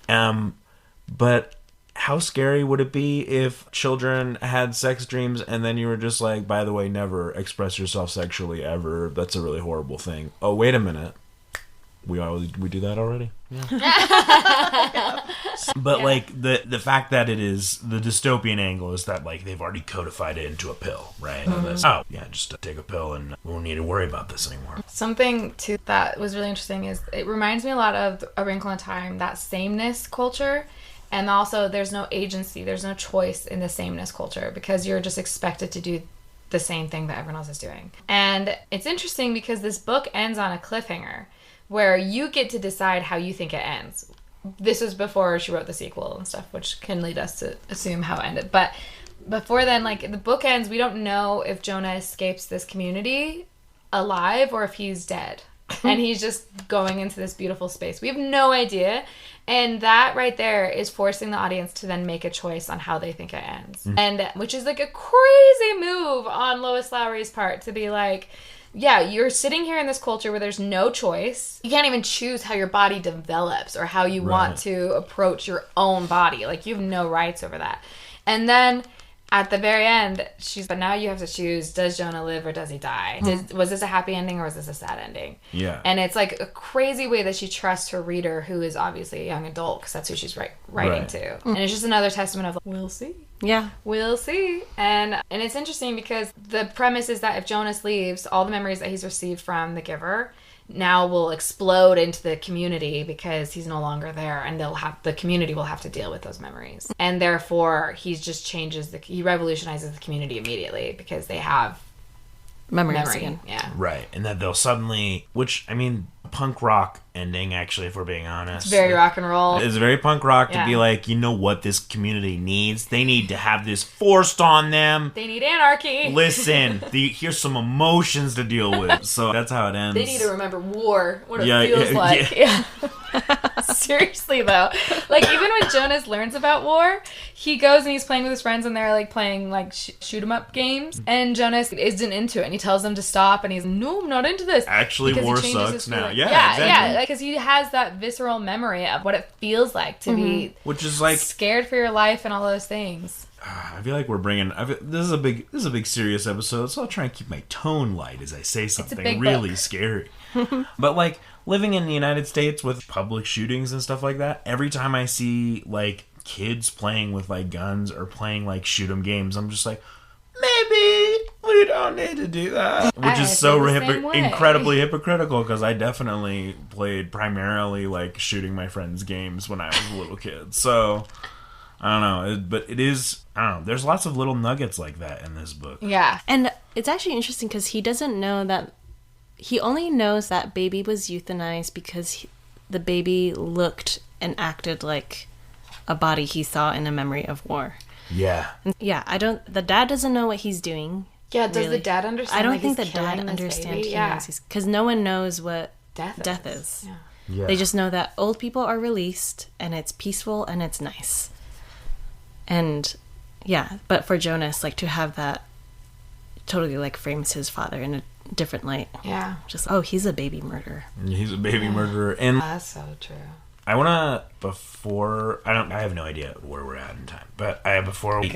But how scary would it be if children had sex dreams and then you were just like, by the way, never express yourself sexually ever. That's a really horrible thing. Oh, wait a minute. We do that already? Yeah. But like the fact that it is the dystopian angle is that like they've already codified it into a pill, right? Mm-hmm. Just take a pill and we won't need to worry about this anymore. Something too that was really interesting is it reminds me a lot of A Wrinkle in Time, that sameness culture. And also there's no agency, there's no choice in the sameness culture because you're just expected to do the same thing that everyone else is doing. And it's interesting because this book ends on a cliffhanger where you get to decide how you think it ends. This was before she wrote the sequel and stuff, which can lead us to assume how it ended. But before then, like, the book ends, we don't know if Jonah escapes this community alive or if he's dead. And he's just going into this beautiful space. We have no idea. And that right there is forcing the audience to then make a choice on how they think it ends. Mm-hmm. And which is like a crazy move on Lois Lowry's part to be like, yeah, you're sitting here in this culture where there's no choice. You can't even choose how your body develops or how you want to approach your own body. Like, you have no rights over that. And then at the very end, but now you have to choose, does Jonah live or does he die? Was this a happy ending or was this a sad ending? Yeah. And it's like a crazy way that she trusts her reader, who is obviously a young adult, because that's who she's writing to. And it's just another testament of, we'll see. Yeah. We'll see. And it's interesting because the premise is that if Jonas leaves, all the memories that he's received from the Giver now will explode into the community because he's no longer there, and the community will have to deal with those memories. And therefore, he revolutionizes the community immediately because they have memories again. Yeah. Right. And that they'll suddenly, which, I mean, punk rock ending, actually, if we're being honest. It's very rock and roll. It's very punk rock to be like, you know what this community needs? They need to have this forced on them. They need anarchy. Listen, here's some emotions to deal with. So that's how it ends. They need to remember war, what it feels like. Yeah. Seriously, though. Like, even when Jonas learns about war, he goes and he's playing with his friends, and they're, like, playing, like, shoot-'em-up games. And Jonas isn't into it, and he tells them to stop, and he's, no, I'm not into this. Actually, war sucks now. Yeah, exactly. Yeah, because he has that visceral memory of what it feels like to be which is like scared for your life and all those things. I feel like we're bringing. This is a big serious episode, so I'll try and keep my tone light as I say something really scary. But like living in the United States with public shootings and stuff like that, every time I see like kids playing with like guns or playing like shoot 'em games, I'm just like, maybe we don't need to do that. Which is so incredibly hypocritical, because I definitely played primarily like shooting my friends' games when I was a little kid. So I don't know, but it is, I don't know, there's lots of little nuggets like that in this book. Yeah. And it's actually interesting because he doesn't know that, he only knows that baby was euthanized because the baby looked and acted like a body he saw in a memory of war. Yeah. Yeah, the dad doesn't know what he's doing. Yeah, does the dad understand? I don't think the dad understands. Yeah. Because no one knows what death is. Yeah. They just know that old people are released, and it's peaceful, and it's nice. And, yeah, but for Jonas, like, to have that totally, like, frames his father in a different light. Yeah. Just, oh, he's a baby murderer. He's a baby murderer. And that's so true. I want to, I have no idea where we're at in time, but before we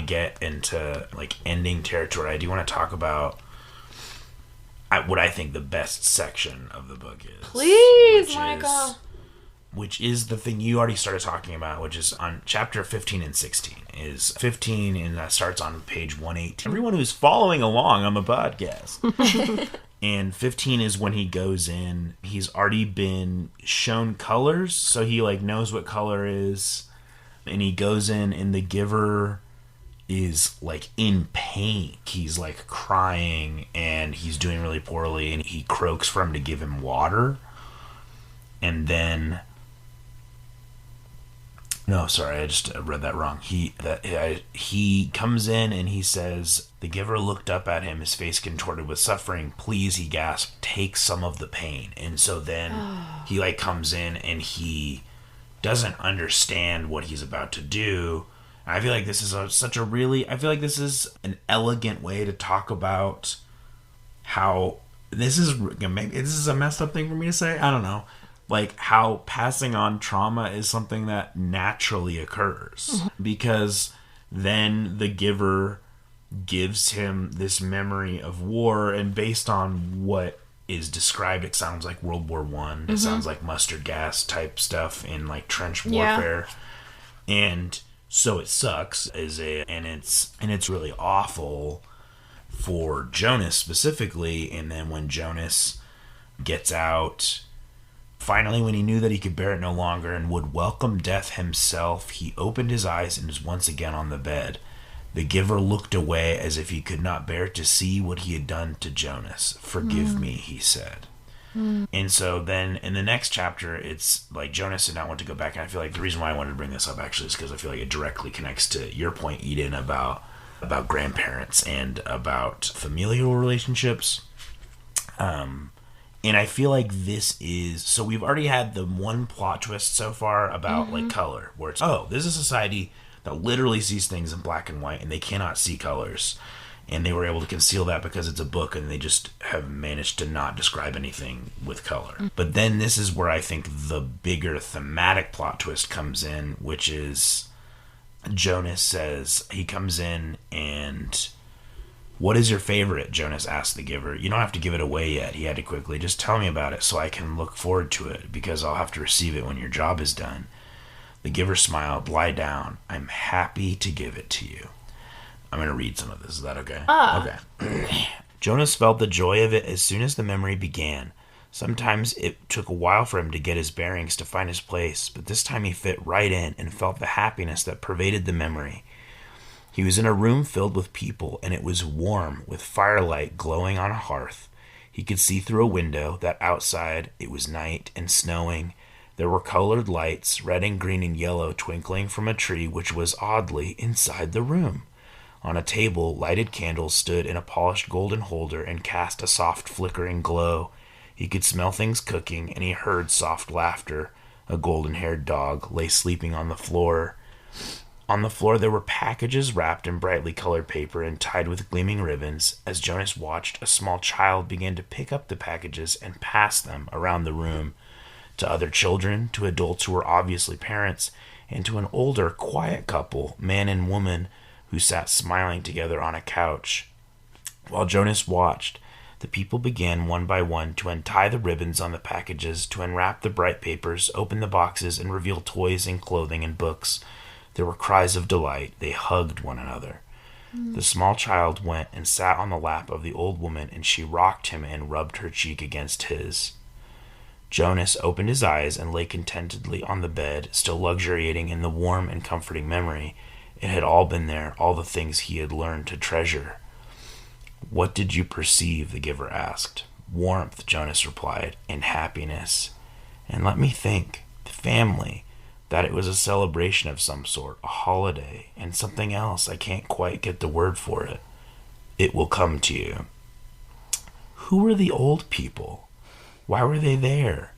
get into like ending territory, I do want to talk about what I think the best section of the book is. Please, Micah. Which is the thing you already started talking about, which is on chapter 15 and 16. Is 15, and that starts on page 118. Everyone who's following along on the podcast. And 15 is when he goes in. He's already been shown colors, so he like knows what color is. And he goes in, and the giver is like in pain. He's like crying, and he's doing really poorly, and he croaks for him to give him water. And then, no, sorry, I just read that wrong. He comes in and he says, the giver looked up at him, his face contorted with suffering. Please, he gasped, take some of the pain. And so then he like comes in and he doesn't understand what he's about to do. And I feel like this is I feel like this is an elegant way to talk about how this is a messed up thing for me to say. I don't know. Like how passing on trauma is something that naturally occurs, because then the giver gives him this memory of war, and based on what is described, it sounds like World War I. It sounds like mustard gas type stuff in like trench warfare. And so it sucks and it's really awful for Jonas specifically. And then when Jonas gets out, finally, when he knew that he could bear it no longer and would welcome death himself, he opened his eyes and was once again on the bed. The giver looked away as if he could not bear to see what he had done to Jonas. Forgive me, he said. And so then in the next chapter, it's like Jonas did not want to go back. And I feel like the reason why I wanted to bring this up actually is because I feel like it directly connects to your point, Eden, about grandparents and about familial relationships. And I feel like this is... So we've already had the one plot twist so far about like color, where it's, this is a society that literally sees things in black and white and they cannot see colors. And they were able to conceal that because it's a book and they just have managed to not describe anything with color. But then this is where I think the bigger thematic plot twist comes in, which is Jonas says, he comes in and... What is your favorite? Jonas asked the giver. You don't have to give it away yet, he had to quickly. Just tell me about it so I can look forward to it, because I'll have to receive it when your job is done. The giver smiled. Lie down. I'm happy to give it to you. I'm going to read some of this. Is that okay? Okay. Jonas felt the joy of it as soon as the memory began. Sometimes it took a while for him to get his bearings to find his place, but this time he fit right in and felt the happiness that pervaded the memory. He was in a room filled with people, and it was warm, with firelight glowing on a hearth. He could see through a window that outside it was night and snowing. There were colored lights, red and green and yellow, twinkling from a tree which was oddly inside the room. On a table, lighted candles stood in a polished golden holder and cast a soft flickering glow. He could smell things cooking, and he heard soft laughter. A golden-haired dog lay sleeping on the floor. On the floor there were packages wrapped in brightly colored paper and tied with gleaming ribbons. As Jonas watched, a small child began to pick up the packages and pass them around the room, to other children, to adults who were obviously parents, and to an older, quiet couple, man and woman, who sat smiling together on a couch. While Jonas watched, the people began one by one to untie the ribbons on the packages, to unwrap the bright papers, open the boxes, and reveal toys and clothing and books. There were cries of delight. They hugged one another. The small child went and sat on the lap of the old woman, and she rocked him and rubbed her cheek against his. Jonas opened his eyes and lay contentedly on the bed, still luxuriating in the warm and comforting memory. It had all been there, all the things he had learned to treasure. "What did you perceive?" the giver asked. "Warmth," Jonas replied, "and happiness. And let me think. Family. That it was a celebration of some sort, a holiday, and something else. I can't quite get the word for it. It will come to you." Who were the old people? Why were they there?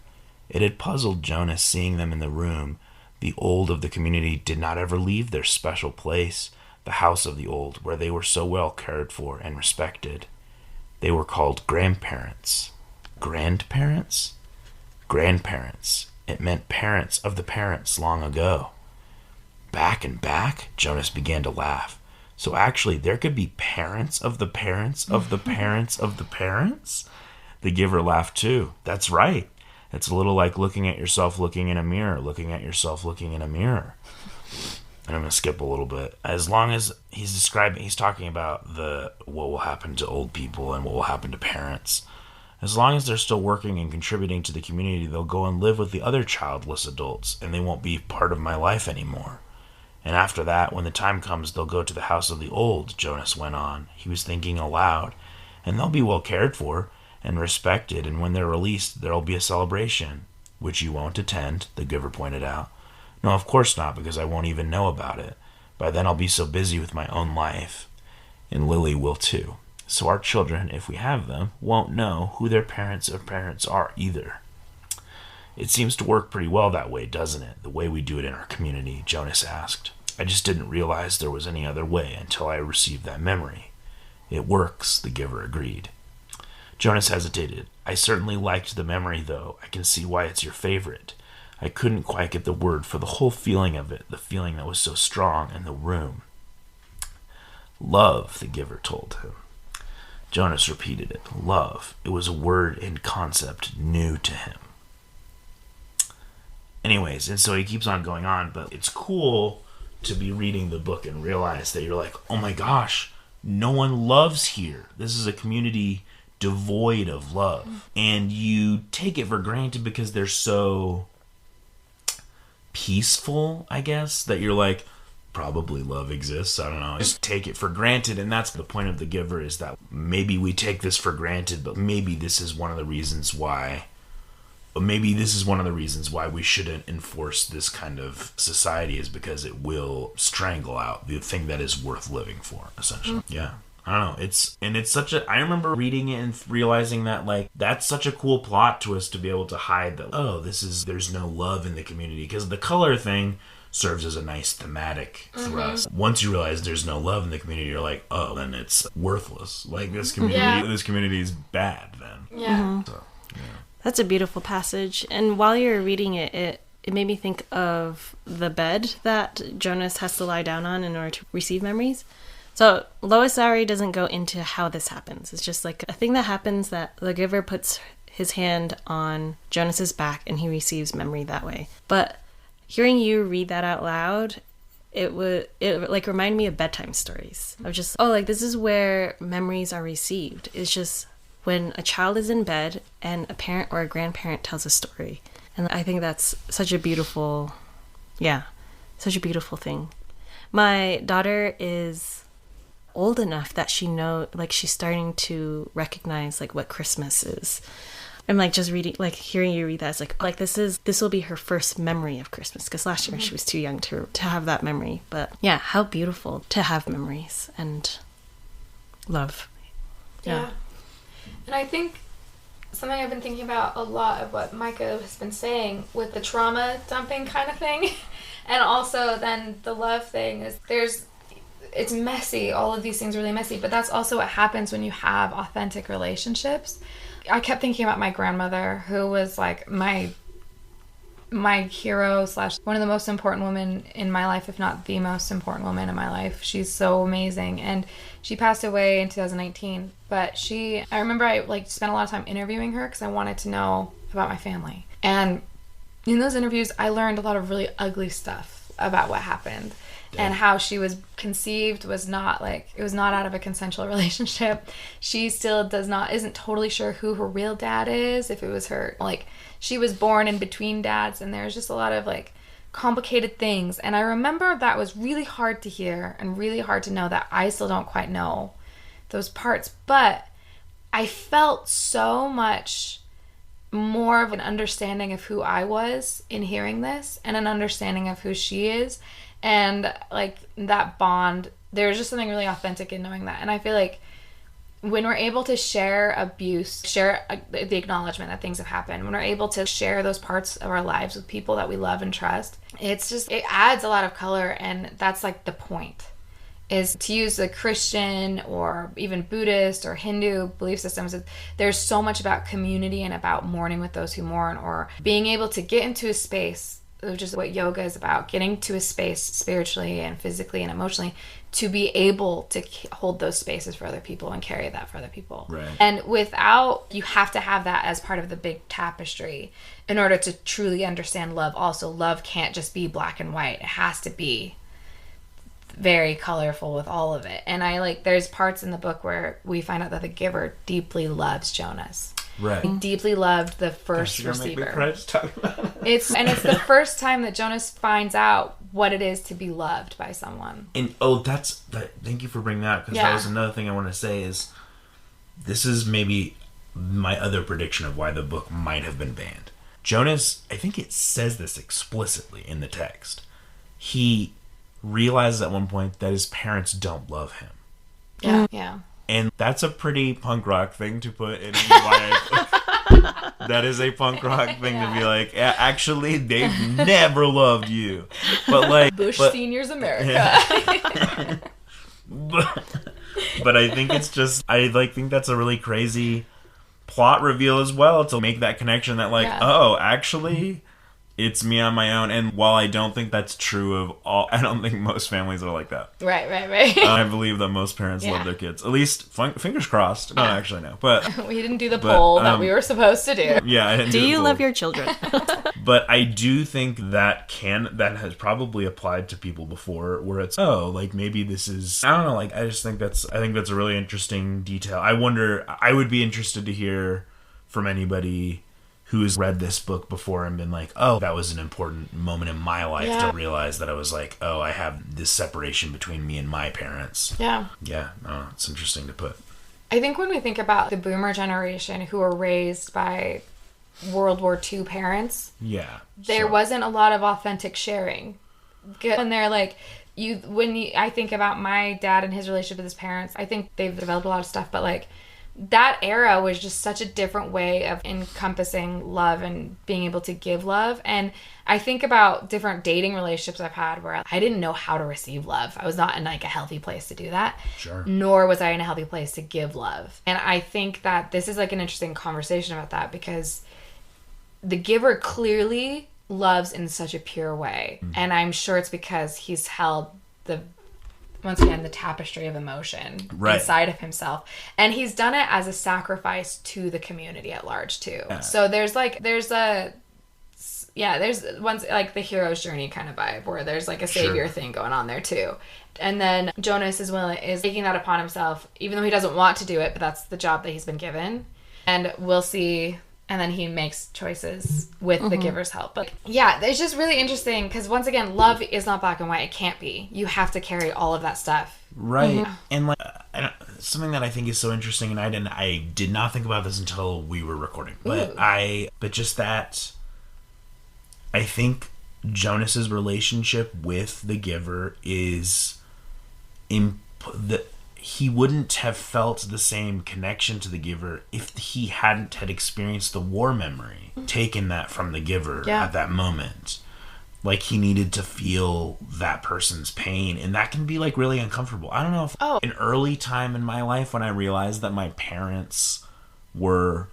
It had puzzled Jonas seeing them in the room. The old of the community did not ever leave their special place, the house of the old, where they were so well cared for and respected. They were called grandparents. Grandparents? Grandparents. It meant parents of the parents long ago. Back and back? Jonas began to laugh. So actually, there could be parents of the parents of the parents of the parents? The giver laughed too. That's right. It's a little like looking at yourself looking in a mirror, looking at yourself looking in a mirror. And I'm going to skip a little bit. As long as he's talking about what will happen to old people and what will happen to parents. As long as they're still working and contributing to the community, they'll go and live with the other childless adults, and they won't be part of my life anymore. And after that, when the time comes, they'll go to the house of the old, Jonas went on. He was thinking aloud. And they'll be well cared for and respected, and when they're released, there'll be a celebration, which you won't attend, the giver pointed out. No, of course not, because I won't even know about it. By then I'll be so busy with my own life. And Lily will too. So our children, if we have them, won't know who their parents or parents are either. It seems to work pretty well that way, doesn't it? The way we do it in our community, Jonas asked. I just didn't realize there was any other way until I received that memory. It works, the giver agreed. Jonas hesitated. I certainly liked the memory, though. I can see why it's your favorite. I couldn't quite get the word for the whole feeling of it, the feeling that was so strong in the room. Love, the giver told him. Jonas repeated it. Love. It was a word and concept new to him. Anyways, and so he keeps on going on, but it's cool to be reading the book and realize that you're like, oh my gosh, no one loves here. This is a community devoid of love. And you take it for granted because they're so peaceful, I guess, that you're like, probably love exists. I don't know. Just take it for granted. And that's the point of the giver, is that maybe we take this for granted, but maybe this is one of the reasons why we shouldn't enforce this kind of society, is because it will strangle out the thing that is worth living for, essentially. Yeah. I don't know. I remember reading it and realizing that, like, that's such a cool plot twist to be able to hide that, there's no love in the community. Because the color thing serves as a nice thematic thrust. Once you realize there's no love in the community, you're like, oh, then it's worthless. Like, this community is bad then. Yeah. So, yeah. That's a beautiful passage. And while you're reading it, it made me think of the bed that Jonas has to lie down on in order to receive memories. So Lois Lowry doesn't go into how this happens. It's just like a thing that happens that the giver puts his hand on Jonas's back and he receives memory that way. But hearing you read that out loud, it reminded me of bedtime stories. Of just, this is where memories are received. It's just when a child is in bed and a parent or a grandparent tells a story. And I think that's such a beautiful thing. My daughter is old enough that she's starting to recognize like what Christmas is. I'm like just reading, like hearing you read that, it's like this will be her first memory of Christmas, because last year she was too young to have that memory. But yeah, how beautiful to have memories and love. Yeah. And I think something I've been thinking about a lot of what Micah has been saying with the trauma dumping kind of thing, and also then the love thing is it's messy. All of these things are really messy, but that's also what happens when you have authentic relationships. I kept thinking about my grandmother, who was like my hero / one of the most important women in my life, if not the most important woman in my life. She's so amazing, and she passed away in 2019. But I remember I like spent a lot of time interviewing her because I wanted to know about my family. And in those interviews, I learned a lot of really ugly stuff about what happened. And how she was conceived it was not out of a consensual relationship. She still isn't totally sure who her real dad is, if it was her. Like, she was born in between dads, and there's just a lot of like complicated things. And I remember that was really hard to hear and really hard to know, that I still don't quite know those parts. But I felt so much more of an understanding of who I was in hearing this, and an understanding of who she is. And like that bond, there's just something really authentic in knowing that. And I feel like when we're able to share abuse, share the acknowledgement that things have happened, when we're able to share those parts of our lives with people that we love and trust, it adds a lot of color. And that's like the point, is to use the Christian or even Buddhist or Hindu belief systems. There's so much about community and about mourning with those who mourn, or being able to get into a space, which is what yoga is about, getting to a space spiritually and physically and emotionally to be able to hold those spaces for other people and carry that for other people. Right. And you have to have that as part of the big tapestry in order to truly understand love. Also, love can't just be black and white. It has to be very colorful with all of it. And there's parts in the book where we find out that the giver deeply loves Jonas. Right. He deeply loved the first receiver. Make me cry just talking about it. It's the first time that Jonas finds out what it is to be loved by someone. And thank you for bringing that up, because that was another thing I want to say. Is this is maybe my other prediction of why the book might have been banned. Jonas, I think it says this explicitly in the text. He realizes at one point that his parents don't love him. Yeah, yeah. And that's a pretty punk rock thing to put in a YA book. That is a punk rock thing to be like, actually, they've never loved you. But Seniors America. Yeah. but I think it's just, think that's a really crazy plot reveal as well, to make that connection that actually, it's me on my own. And while I don't think that's true of all, I don't think most families are like that. Right. I believe that most parents love their kids. At least, fingers crossed. No, actually, no. But we didn't do the poll that we were supposed to do. Yeah, I didn't do you love your children? But I do think that has probably applied to people before, where it's, maybe this is, I don't know, I think that's a really interesting detail. I would be interested to hear from anybody who has read this book before and been like, that was an important moment in my life to realize that I was like, I have this separation between me and my parents. Yeah. Yeah, it's interesting to put. I think when we think about the boomer generation who were raised by World War II parents, there wasn't a lot of authentic sharing. When they're like, I think about my dad and his relationship with his parents, I think they've developed a lot of stuff, but that era was just such a different way of encompassing love and being able to give love. And I think about different dating relationships I've had where I didn't know how to receive love. I was not in a healthy place to do that. Sure. Nor was I in a healthy place to give love. And I think that this is an interesting conversation about that, because the giver clearly loves in such a pure way. Mm-hmm. And I'm sure it's because he's held once again, the tapestry of emotion inside of himself. And he's done it as a sacrifice to the community at large, too. Yeah. So there's the hero's journey kind of vibe, where there's a savior thing going on there, too. And then Jonas is taking that upon himself, even though he doesn't want to do it, but that's the job that he's been given. And we'll see and then he makes choices with the giver's help. But yeah, it's just really interesting because once again, love is not black and white. It can't be. You have to carry all of that stuff. Right. And like something that I think is so interesting, and I did not think about this until we were recording, but just that I think Jonas's relationship with the giver is he wouldn't have felt the same connection to the giver if he hadn't had experienced the war memory, taken that from the giver at that moment. Like, he needed to feel that person's pain, and that can be, like, really uncomfortable. I don't know if an early time in my life when I realized that my parents were...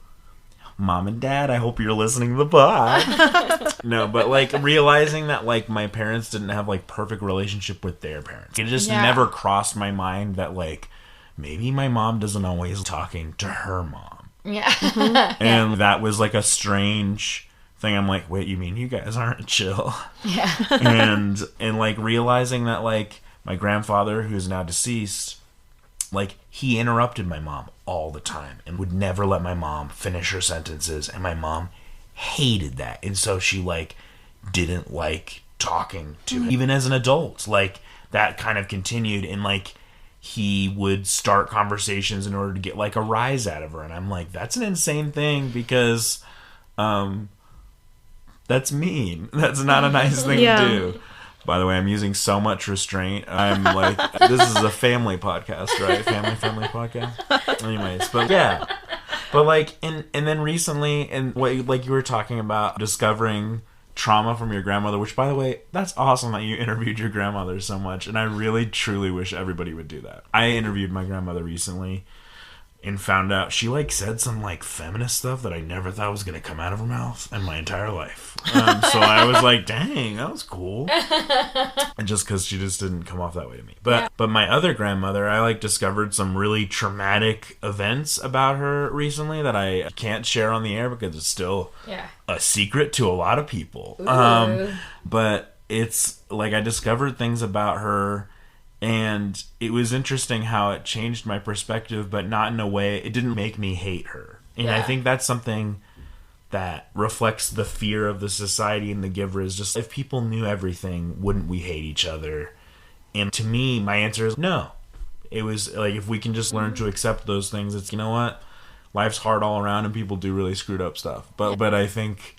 Mom and Dad, I hope you're listening to the pod. No, but, like, realizing that, like, my parents didn't have, like, perfect relationship with their parents. It just never crossed my mind that, like, maybe my mom doesn't always talking to her mom. Yeah. And that was, like, a strange... thing. I'm like, wait, you mean you guys aren't chill? Yeah. and like realizing that like my grandfather, who's now deceased, like he interrupted my mom all the time and would never let my mom finish her sentences, and my mom hated that, and so she like didn't like talking to him even as an adult. Like that kind of continued, and like he would start conversations in order to get like a rise out of her, and I'm like, that's an insane thing because that's mean. That's not a nice thing to do. By the way, I'm using so much restraint. I'm like, this is a family podcast, right? Family podcast. Anyways, but yeah. But like, and then recently, and what like you were talking about discovering trauma from your grandmother, which by the way, that's awesome that you interviewed your grandmother so much. And I really, truly wish everybody would do that. I interviewed my grandmother recently and found out she like said some like feminist stuff that I never thought was going to come out of her mouth in my entire life. So I was like, dang, that was cool. And just because she just didn't come off that way to me. But my other grandmother, I like discovered some really traumatic events about her recently that I can't share on the air because it's still a secret to a lot of people. But it's like I discovered things about her. And it was interesting how it changed my perspective, but not in a way, it didn't make me hate her. And I think that's something that reflects the fear of the society and the giver is just, if people knew everything, wouldn't we hate each other? And to me, my answer is no. It was like, if we can just learn to accept those things, it's, you know what? Life's hard all around and people do really screwed up stuff. But I think,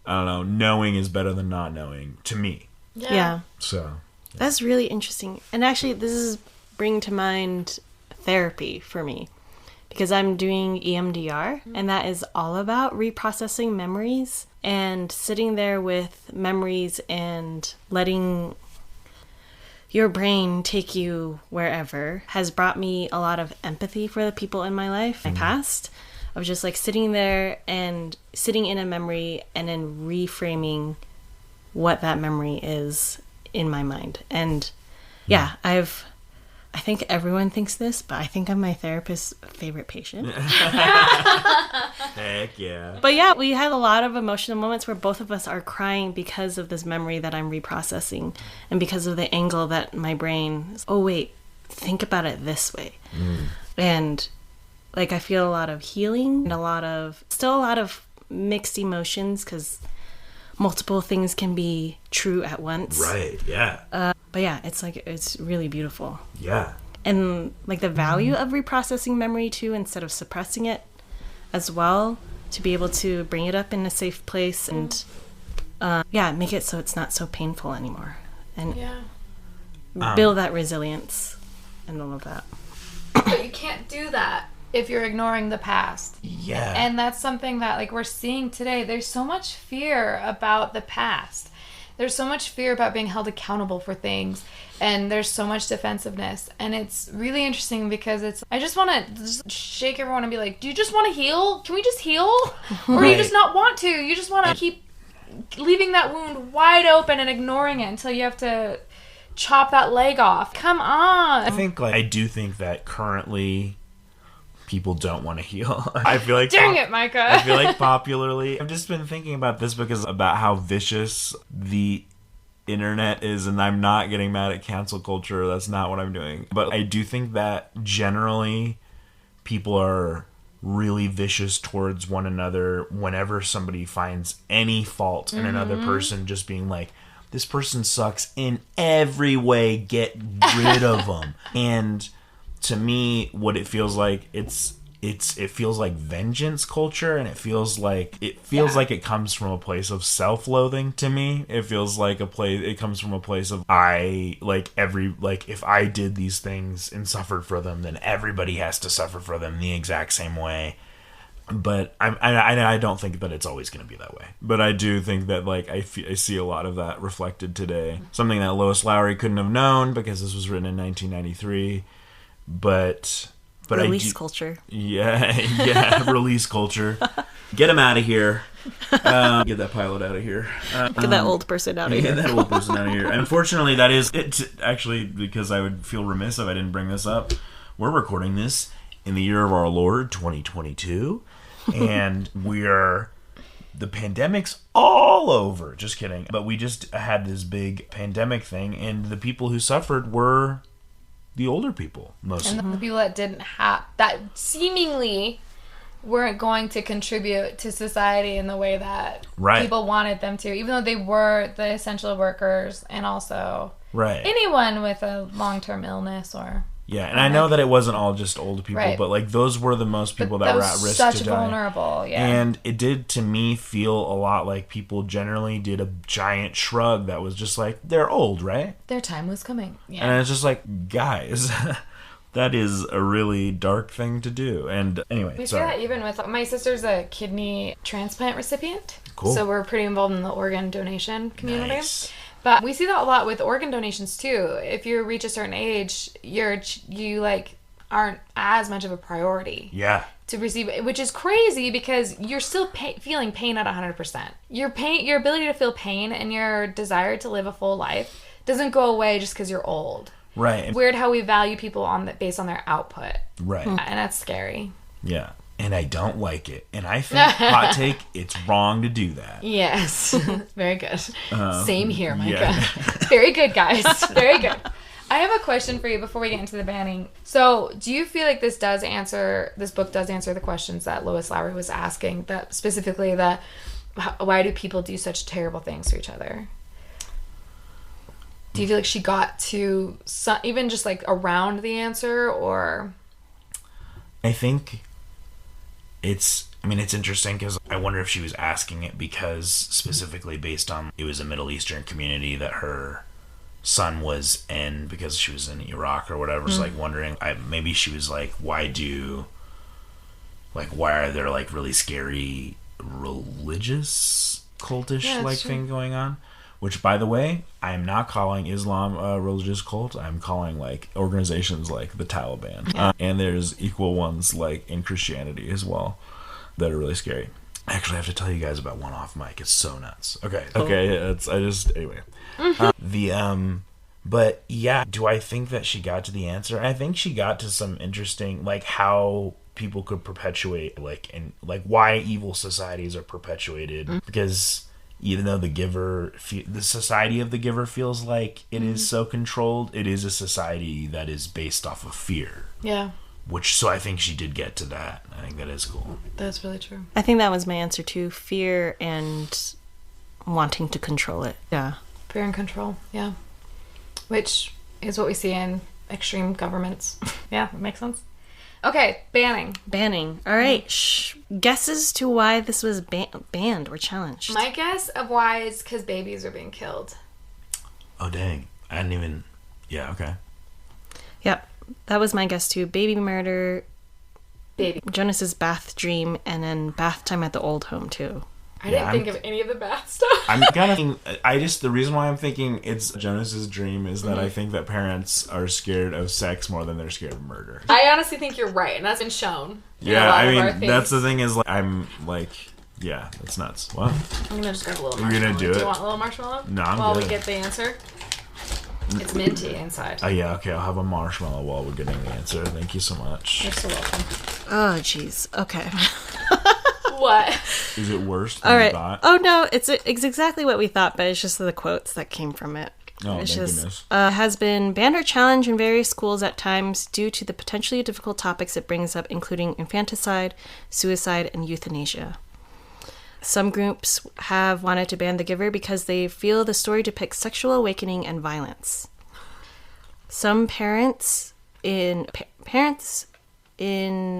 I don't know, knowing is better than not knowing, to me. Yeah. So... That's really interesting. And actually, this is bringing to mind therapy for me. Because I'm doing EMDR, and that is all about reprocessing memories and sitting there with memories and letting your brain take you wherever has brought me a lot of empathy for the people in my life, my past, of just like sitting there and sitting in a memory and then reframing what that memory is in my mind. And I think everyone thinks this, but I think I'm my therapist's favorite patient. Heck yeah. But yeah, we had a lot of emotional moments where both of us are crying because of this memory that I'm reprocessing and because of the angle that my brain is, oh wait, think about it this way. And like I feel a lot of healing and still a lot of mixed emotions because multiple things can be true at once. Right, yeah. But yeah, it's really beautiful. Yeah. And like the value of reprocessing memory too, instead of suppressing it as well, to be able to bring it up in a safe place and make it so it's not so painful anymore. And build that resilience and all of that. But you can't do that if you're ignoring the past. Yeah. And that's something that like we're seeing today. There's so much fear about the past. There's so much fear about being held accountable for things. And there's so much defensiveness. And it's really interesting because I just want to just shake everyone and be like, do you just want to heal? Can we just heal? Or do you just not want to? You just want to keep leaving that wound wide open and ignoring it until you have to chop that leg off. Come on. I do think that currently people don't want to heal. I feel like dang it, Micah. I feel like popularly, I've just been thinking about this about how vicious the internet is, and I'm not getting mad at cancel culture. That's not what I'm doing. But I do think that generally people are really vicious towards one another whenever somebody finds any fault in another person, just being like, this person sucks in every way, get rid of them. And to me, what it feels like, it feels like vengeance culture, and it feels like it comes from a place of self-loathing to me. It feels like it comes from a place of if I did these things and suffered for them, then everybody has to suffer for them the exact same way. But I don't think that it's always going to be that way. But I do think that I see a lot of that reflected today. Something that Lois Lowry couldn't have known because this was written in 1993. But release culture. Yeah, release culture. Get him out of here. Get that pilot out of here. Get that old person out of here. Get that old person out of here. Unfortunately, that is it. Actually, because I would feel remiss if I didn't bring this up. We're recording this in the year of our Lord, 2022. And the pandemic's all over. Just kidding. But we just had this big pandemic thing, and the people who suffered were the older people, mostly. And the people that seemingly weren't going to contribute to society in the way that people wanted them to, even though they were the essential workers and also anyone with a long-term illness or... Yeah, and I know that it wasn't all just old people, but those were the most people that were at risk to die. Such vulnerable, yeah. And it did, to me, feel a lot like people generally did a giant shrug that was just like, they're old, right? Their time was coming. Yeah. And it's just like, guys, that is a really dark thing to do. And anyway, we see that even with my sister's a kidney transplant recipient. Cool. So we're pretty involved in the organ donation community. Nice. But we see that a lot with organ donations too. If you reach a certain age, you aren't as much of a priority. Yeah. To receive it, which is crazy because you're still feeling pain at 100%. Your ability to feel pain and your desire to live a full life doesn't go away just because you're old. Right. Weird how we value people based on their output. Right. And that's scary. Yeah. And I don't like it. And I think, hot take, it's wrong to do that. Yes. Very good. Same here, Micah. Yeah. Very good, guys. Very good. I have a question for you before we get into the banning. So, do you feel like this book does answer the questions that Lois Lowry was asking, that specifically why do people do such terrible things to each other? Do you feel like she got to even just around the answer, or? I think it's interesting because I wonder if she was asking it because specifically based on it was a Middle Eastern community that her son was in because she was in Iraq or whatever. So wondering, maybe she was like, why are there really scary religious cultish thing going on? Which, by the way, I am not calling Islam a religious cult. I'm calling organizations like the Taliban. Yeah. And there's equal ones in Christianity as well that are really scary. Actually, I have to tell you guys about one off mic. It's so nuts. Okay. Anyway. But yeah, do I think that she got to the answer? I think she got to some interesting, how people could perpetuate, why evil societies are perpetuated. Because even though the society of the giver feels like it is so controlled, it is a society that is based off of fear. Yeah. So I think she did get to that. I think that is cool. That's really true. I think that was my answer too. Fear and wanting to control it. Yeah. Fear and control. Yeah. Which is what we see in extreme governments. Yeah, that makes sense. Okay, banning. All right. Guesses to why this was banned or challenged. My guess of why is because babies are being killed. Oh, dang. I didn't even... Yeah, okay. Yep. That was my guess, too. Baby murder, Jonas's bath dream, and then bath time at the old home, too. I didn't think of any of the bath stuff. I'm kind of... the reason why I'm thinking it's Jonas's dream is that I think that parents are scared of sex more than they're scared of murder. I honestly think you're right, and that's been shown. Yeah, that's the thing is, yeah, that's nuts. What? I'm gonna just grab a little marshmallow. You're gonna do it? Do you want a little marshmallow? No, I'm While good. we get the answer? It's minty inside. Oh, yeah, okay, I'll have a marshmallow while we're getting the answer. Thank you so much. You're so welcome. Oh, jeez. Okay. What? Is it worse than you thought? Oh, no, it's exactly what we thought, but it's just the quotes that came from it. Oh, It's thank just goodness. has been banned or challenged in various schools at times due to the potentially difficult topics it brings up, including infanticide, suicide, and euthanasia. Some groups have wanted to ban The Giver because they feel the story depicts sexual awakening and violence. Some parents in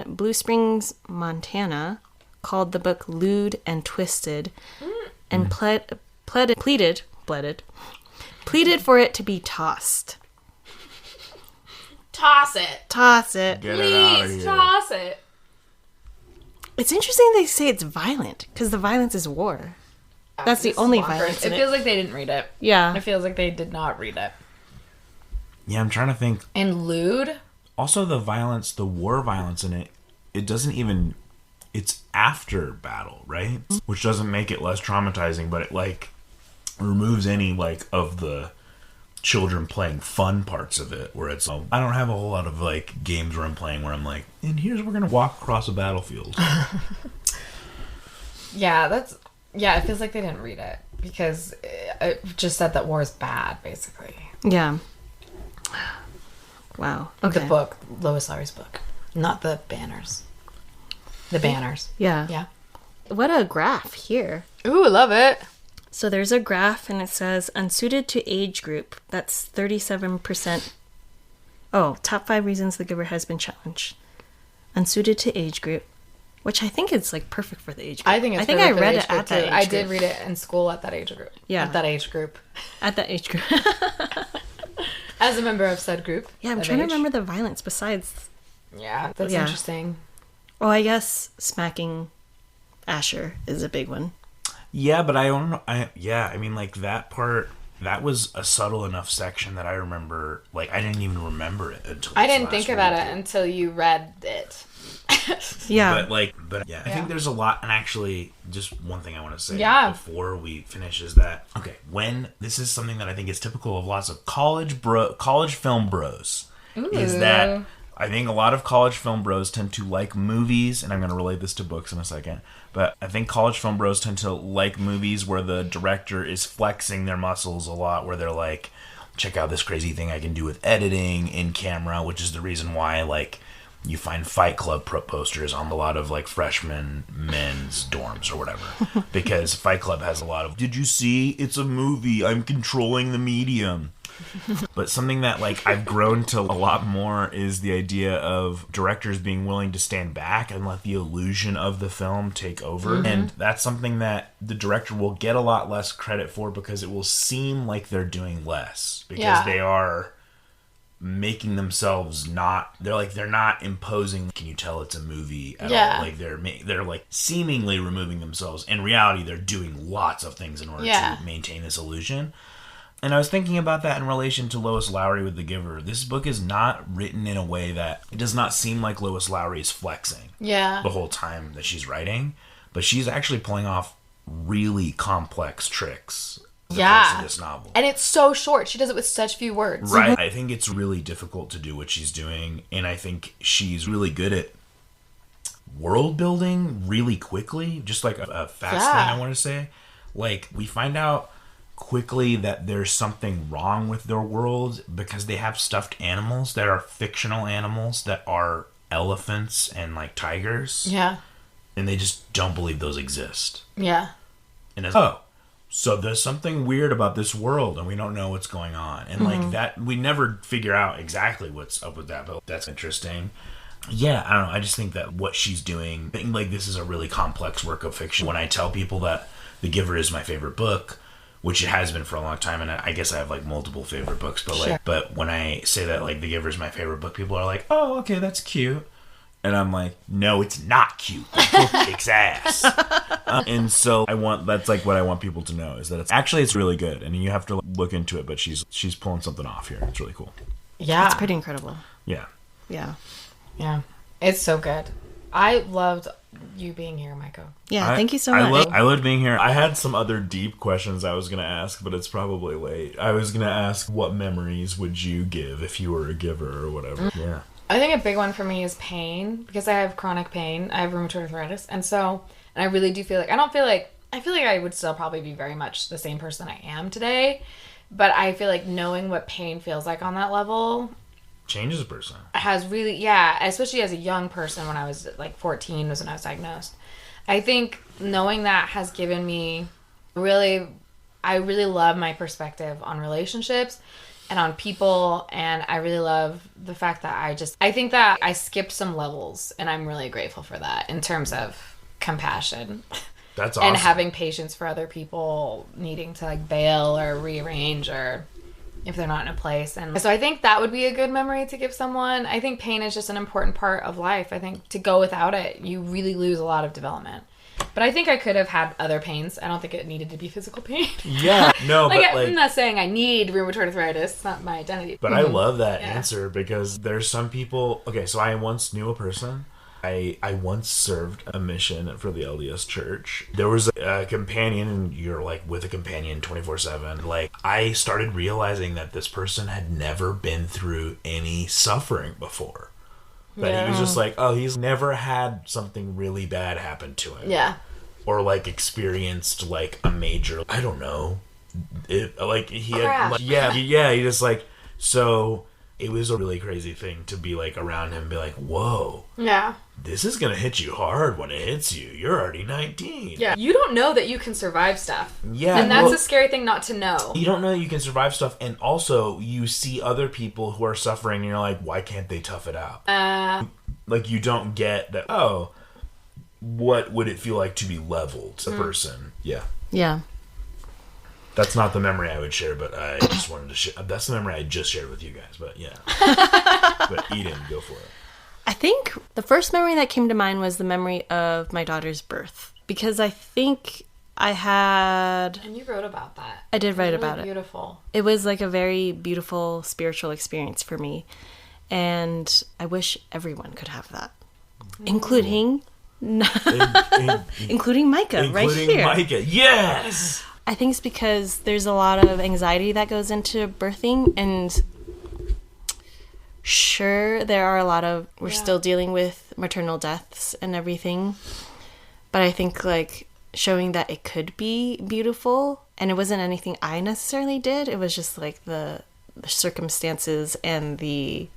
Blue Springs, Montana, called the book lewd and twisted, and pleaded for it to be tossed. Toss it. Toss it. Get it out of Please here. toss it. It's interesting they say it's violent, because the violence is war. That's the This is only bonkers. violence It in feels like they didn't read it. Yeah. It feels like they did not read it. Yeah, I'm trying to think. And lewd? Also, the violence, the war violence in it, it doesn't even. It's after battle, right? Which doesn't make it less traumatizing, but it like removes any like of the children playing fun parts of it. Where it's, I don't have a whole lot of like games where I'm playing where I'm like, and here's we're gonna walk across a battlefield. Yeah, it feels like they didn't read it because it just said that war is bad, basically. Yeah. Wow. Okay. The book, Lois Lowry's book, not the banners. The banners. Yeah. Yeah. What a graph here. Ooh, love it. So there's a graph and it says unsuited to age group. That's 37%. Oh, top 5 reasons The Giver has been challenged. Unsuited to age group, which I think is like perfect for the age group. I think it's I perfect for read the it age group, at that too. age I group. did read it in school at that age group. Yeah. At that age group. At that age group. As a member of said group. Yeah, I'm of trying to age. remember the violence besides. Yeah, that's Yeah. interesting. Oh, I guess smacking Asher is a big one. Yeah, but I don't know. I mean, like that part, that was a subtle enough section that I remember. Like, I didn't even remember it until I this didn't think last about week. it until you read it. Yeah. But yeah, I think there's a lot. And actually, just one thing I want to say before we finish is that, okay, when this is something that I think is typical of lots of college film bros, is that I think a lot of college film bros tend to like movies, and I'm going to relate this to books in a second, but I think college film bros tend to like movies where the director is flexing their muscles a lot, where they're like, check out this crazy thing I can do with editing in camera, which is the reason why, like, you find Fight Club posters on a lot of like freshman men's dorms or whatever, because Fight Club has a lot of, did you see, it's a movie, I'm controlling the medium. But something that like I've grown to a lot more is the idea of directors being willing to stand back and let the illusion of the film take over. Mm-hmm. And that's something that the director will get a lot less credit for, because it will seem like they're doing less, because they are making themselves they're not imposing, can you tell it's a movie at all? Like they're like seemingly removing themselves. In reality, they're doing lots of things in order to maintain this illusion. And I was thinking about that in relation to Lois Lowry with The Giver. This book is not written in a way that it does not seem like Lois Lowry is flexing the whole time that she's writing, but she's actually pulling off really complex tricks. Of this novel. And it's so short. She does it with such few words. Right. I think it's really difficult to do what she's doing, and I think she's really good at world building really quickly, just like a fast thing I want to say. Like, we find out quickly that there's something wrong with their world because they have stuffed animals that are fictional animals that are elephants and like tigers. Yeah. And they just don't believe those exist. Yeah. And it's, so there's something weird about this world and we don't know what's going on. And like that, we never figure out exactly what's up with that, but that's interesting. Yeah, I don't know. I just think that what she's doing, I think like this is a really complex work of fiction. When I tell people that The Giver is my favorite book, which it has been for a long time, and I guess I have like multiple favorite books, but like, but when I say that like The Giver is my favorite book, people are like, oh, okay, that's cute. And I'm like, no, it's not cute. The book kicks ass. And so that's like what I want people to know, is that it's really good, and you have to look into it. But she's pulling something off here. It's really cool. Yeah, It's pretty incredible. Yeah. Yeah. Yeah, it's so good. I loved you being here, Micah. Yeah, thank you so much. I loved being here. I had some other deep questions I was going to ask, but it's probably late. I was going to ask, what memories would you give if you were a giver or whatever? Yeah. I think a big one for me is pain, because I have chronic pain. I have rheumatoid arthritis, and I really do feel like I feel like I would still probably be very much the same person I am today, But I feel like knowing what pain feels like on that level changes a person. Has really, especially as a young person. When I was like 14 was when I was diagnosed. I think knowing that has given me I really love my perspective on relationships and on people, and I really love the fact that I think that I skipped some levels, and I'm really grateful for that in terms of compassion. That's awesome. And having patience for other people needing to like bail or rearrange or if they're not in a place. And so I think that would be a good memory to give someone. I think pain is just an important part of life. I think to go without it, you really lose a lot of development. But I think I could have had other pains. I don't think it needed to be physical pain. Yeah, no, like, but I'm not saying I need rheumatoid arthritis. It's not my identity. But I love that answer because there's some people... Okay, so I once knew a person. I once served a mission for the LDS Church. There was a companion, and you're like with a companion 24/7. Like, I started realizing that this person had never been through any suffering before. That he was just like, he's never had something really bad happen to him. Yeah. Or like experienced like a major, I don't know. He just like, so it was a really crazy thing to be like around him and be like, whoa. Yeah. This is going to hit you hard when it hits you. You're already 19. Yeah. You don't know that you can survive stuff. Yeah. And that's a scary thing not to know. You don't know that you can survive stuff. And also, you see other people who are suffering and you're like, why can't they tough it out? Like, you don't get that, what would it feel like to be leveled to a person? Yeah. Yeah. That's not the memory I would share, but I just wanted to share. That's the memory I just shared with you guys, but yeah. But Eden, go for it. I think the first memory that came to mind was the memory of my daughter's birth. Because I think I had... And you wrote about that. I did write about it. Beautiful. It was like a very beautiful spiritual experience for me. And I wish everyone could have that. Including... including Micah, right here. Including Micah, yes! I think it's because there's a lot of anxiety that goes into birthing, and sure, there are a lot of... We're still dealing with maternal deaths and everything, but I think, like, showing that it could be beautiful, and it wasn't anything I necessarily did, it was just, like, the circumstances and the...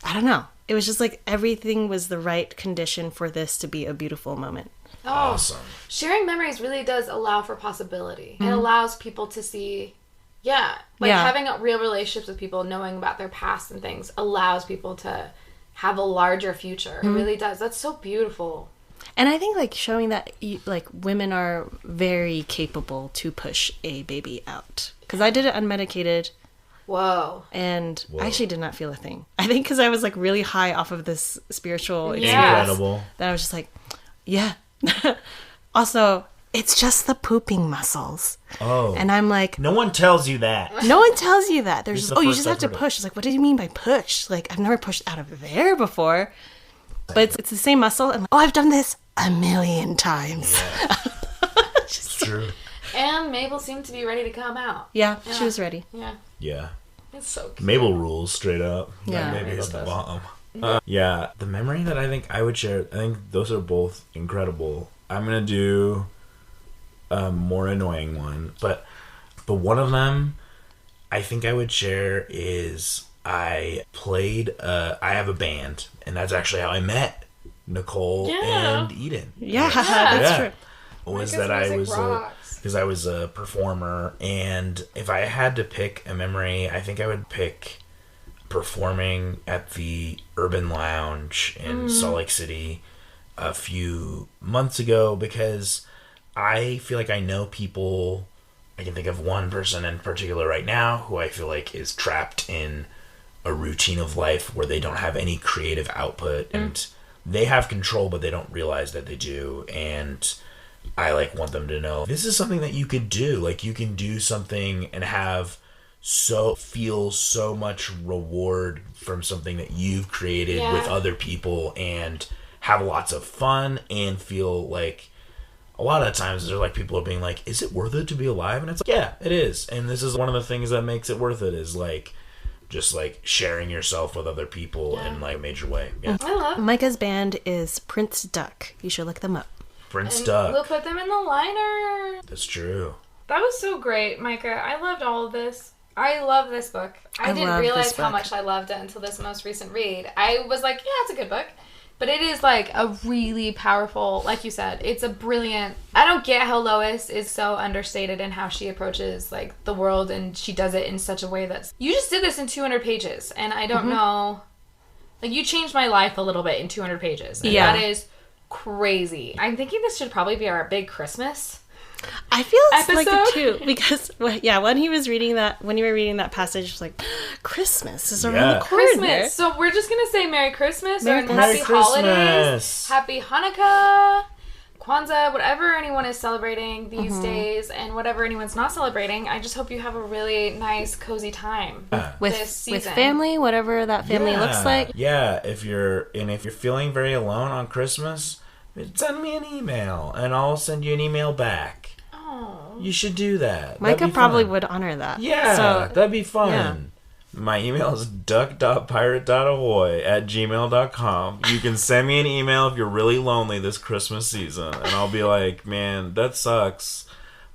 I don't know. It was just, like, everything was the right condition for this to be a beautiful moment. Oh, awesome. Sharing memories really does allow for possibility. It allows people to see, having real relationships with people, knowing about their past and things, allows people to have a larger future. It really does. That's so beautiful. And I think, like, showing that, like, women are very capable to push a baby out. Because I did it unmedicated. Whoa. And I actually did not feel a thing. I think because I was, like, really high off of this spiritual experience. Incredible. That I was just like, yeah. Also, it's just the pooping muscles. Oh. And I'm like... No one tells you that. No one tells you that. There's you just have to push. It's like, what do you mean by push? Like, I've never pushed out of there before. But it's the same muscle. And I've done this 1,000,000 times. Yeah. It's true. And Mabel seemed to be ready to come out. Yeah, she was ready. Yeah. Yeah. It's so cute. Mabel rules straight up. Yeah. Maybe it's the bomb. The memory that I think I would share, I think those are both incredible. I'm going to do a more annoying one, but one of them I think I would share is I have a band, and that's actually how I met Nicole and Eden. Yeah, that's true. Was that I was because I was a performer, and if I had to pick a memory, I think I would pick performing at the Urban Lounge in Salt Lake City a few months ago, because I feel like I know people. I can think of one person in particular right now who I feel like is trapped in a routine of life where they don't have any creative output, and they have control, but they don't realize that they do. And I want them to know this is something that you could do. Like, you can do something and feel so much reward from something that you've created with other people, and have lots of fun, and feel like a lot of times they're people are being like, is it worth it to be alive? And it's like, yeah, it is. And this is one of the things that makes it worth it, is just sharing yourself with other people in a major way. Yeah. I love Micah's band is Prince Duck. You should look them up. Prince Duck. We'll put them in the liner. That's true. That was so great, Micah. I loved all of this. I love this book. I didn't love realize this how book. much I loved it until this most recent read. I was like, yeah, it's a good book. But it is like a really powerful, like you said, it's a brilliant... I don't get how Lois is so understated in how she approaches like the world, and she does it in such a way that's... You just did this in 200 pages, and I don't know... Like, you changed my life a little bit in 200 pages. And that is crazy. I'm thinking this should probably be our big Christmas I feel episode. like it too, because when he was reading that, when you were reading that passage, it was like, Christmas is around the corner. Christmas. So we're just gonna say Merry Christmas Merry or Happy Christmas. Holidays, Happy Hanukkah, Kwanzaa, whatever anyone is celebrating these days, and whatever anyone's not celebrating. I just hope you have a really nice, cozy time with this season. family, whatever that family looks like. Yeah, if you're feeling very alone on Christmas, send me an email and I'll send you an email back. Oh, You should do that. Micah That'd be probably fun. would honor that. Yeah, So, that'd be fun. yeah. My email is duck.pirate.ahoy@gmail.com. You can send me an email if you're really lonely this Christmas season, and I'll be like, man, that sucks.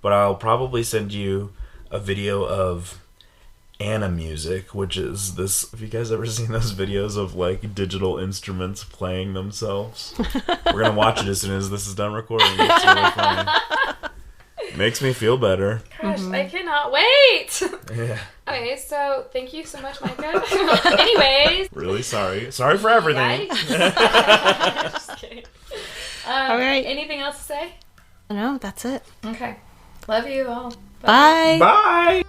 But I'll probably send you a video of Anna music, which is this... Have you guys ever seen those videos of like digital instruments playing themselves? We're gonna watch it as soon as this is done recording. It's really funny. Makes me feel better. gosh, I cannot wait. Yeah. Okay, so thank you so much, Micah. Anyways. Really sorry. Sorry for everything. Just kidding. All right. Anything else to say? No, that's it. Okay. Love you all. Bye. Bye.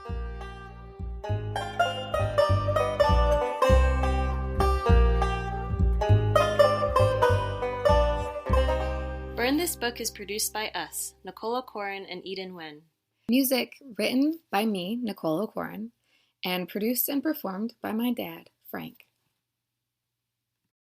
Burn This Book is produced by us, Nicola Corin and Eden Wen. Music written by me, Nicole O'Corin, and produced and performed by my dad, Frank.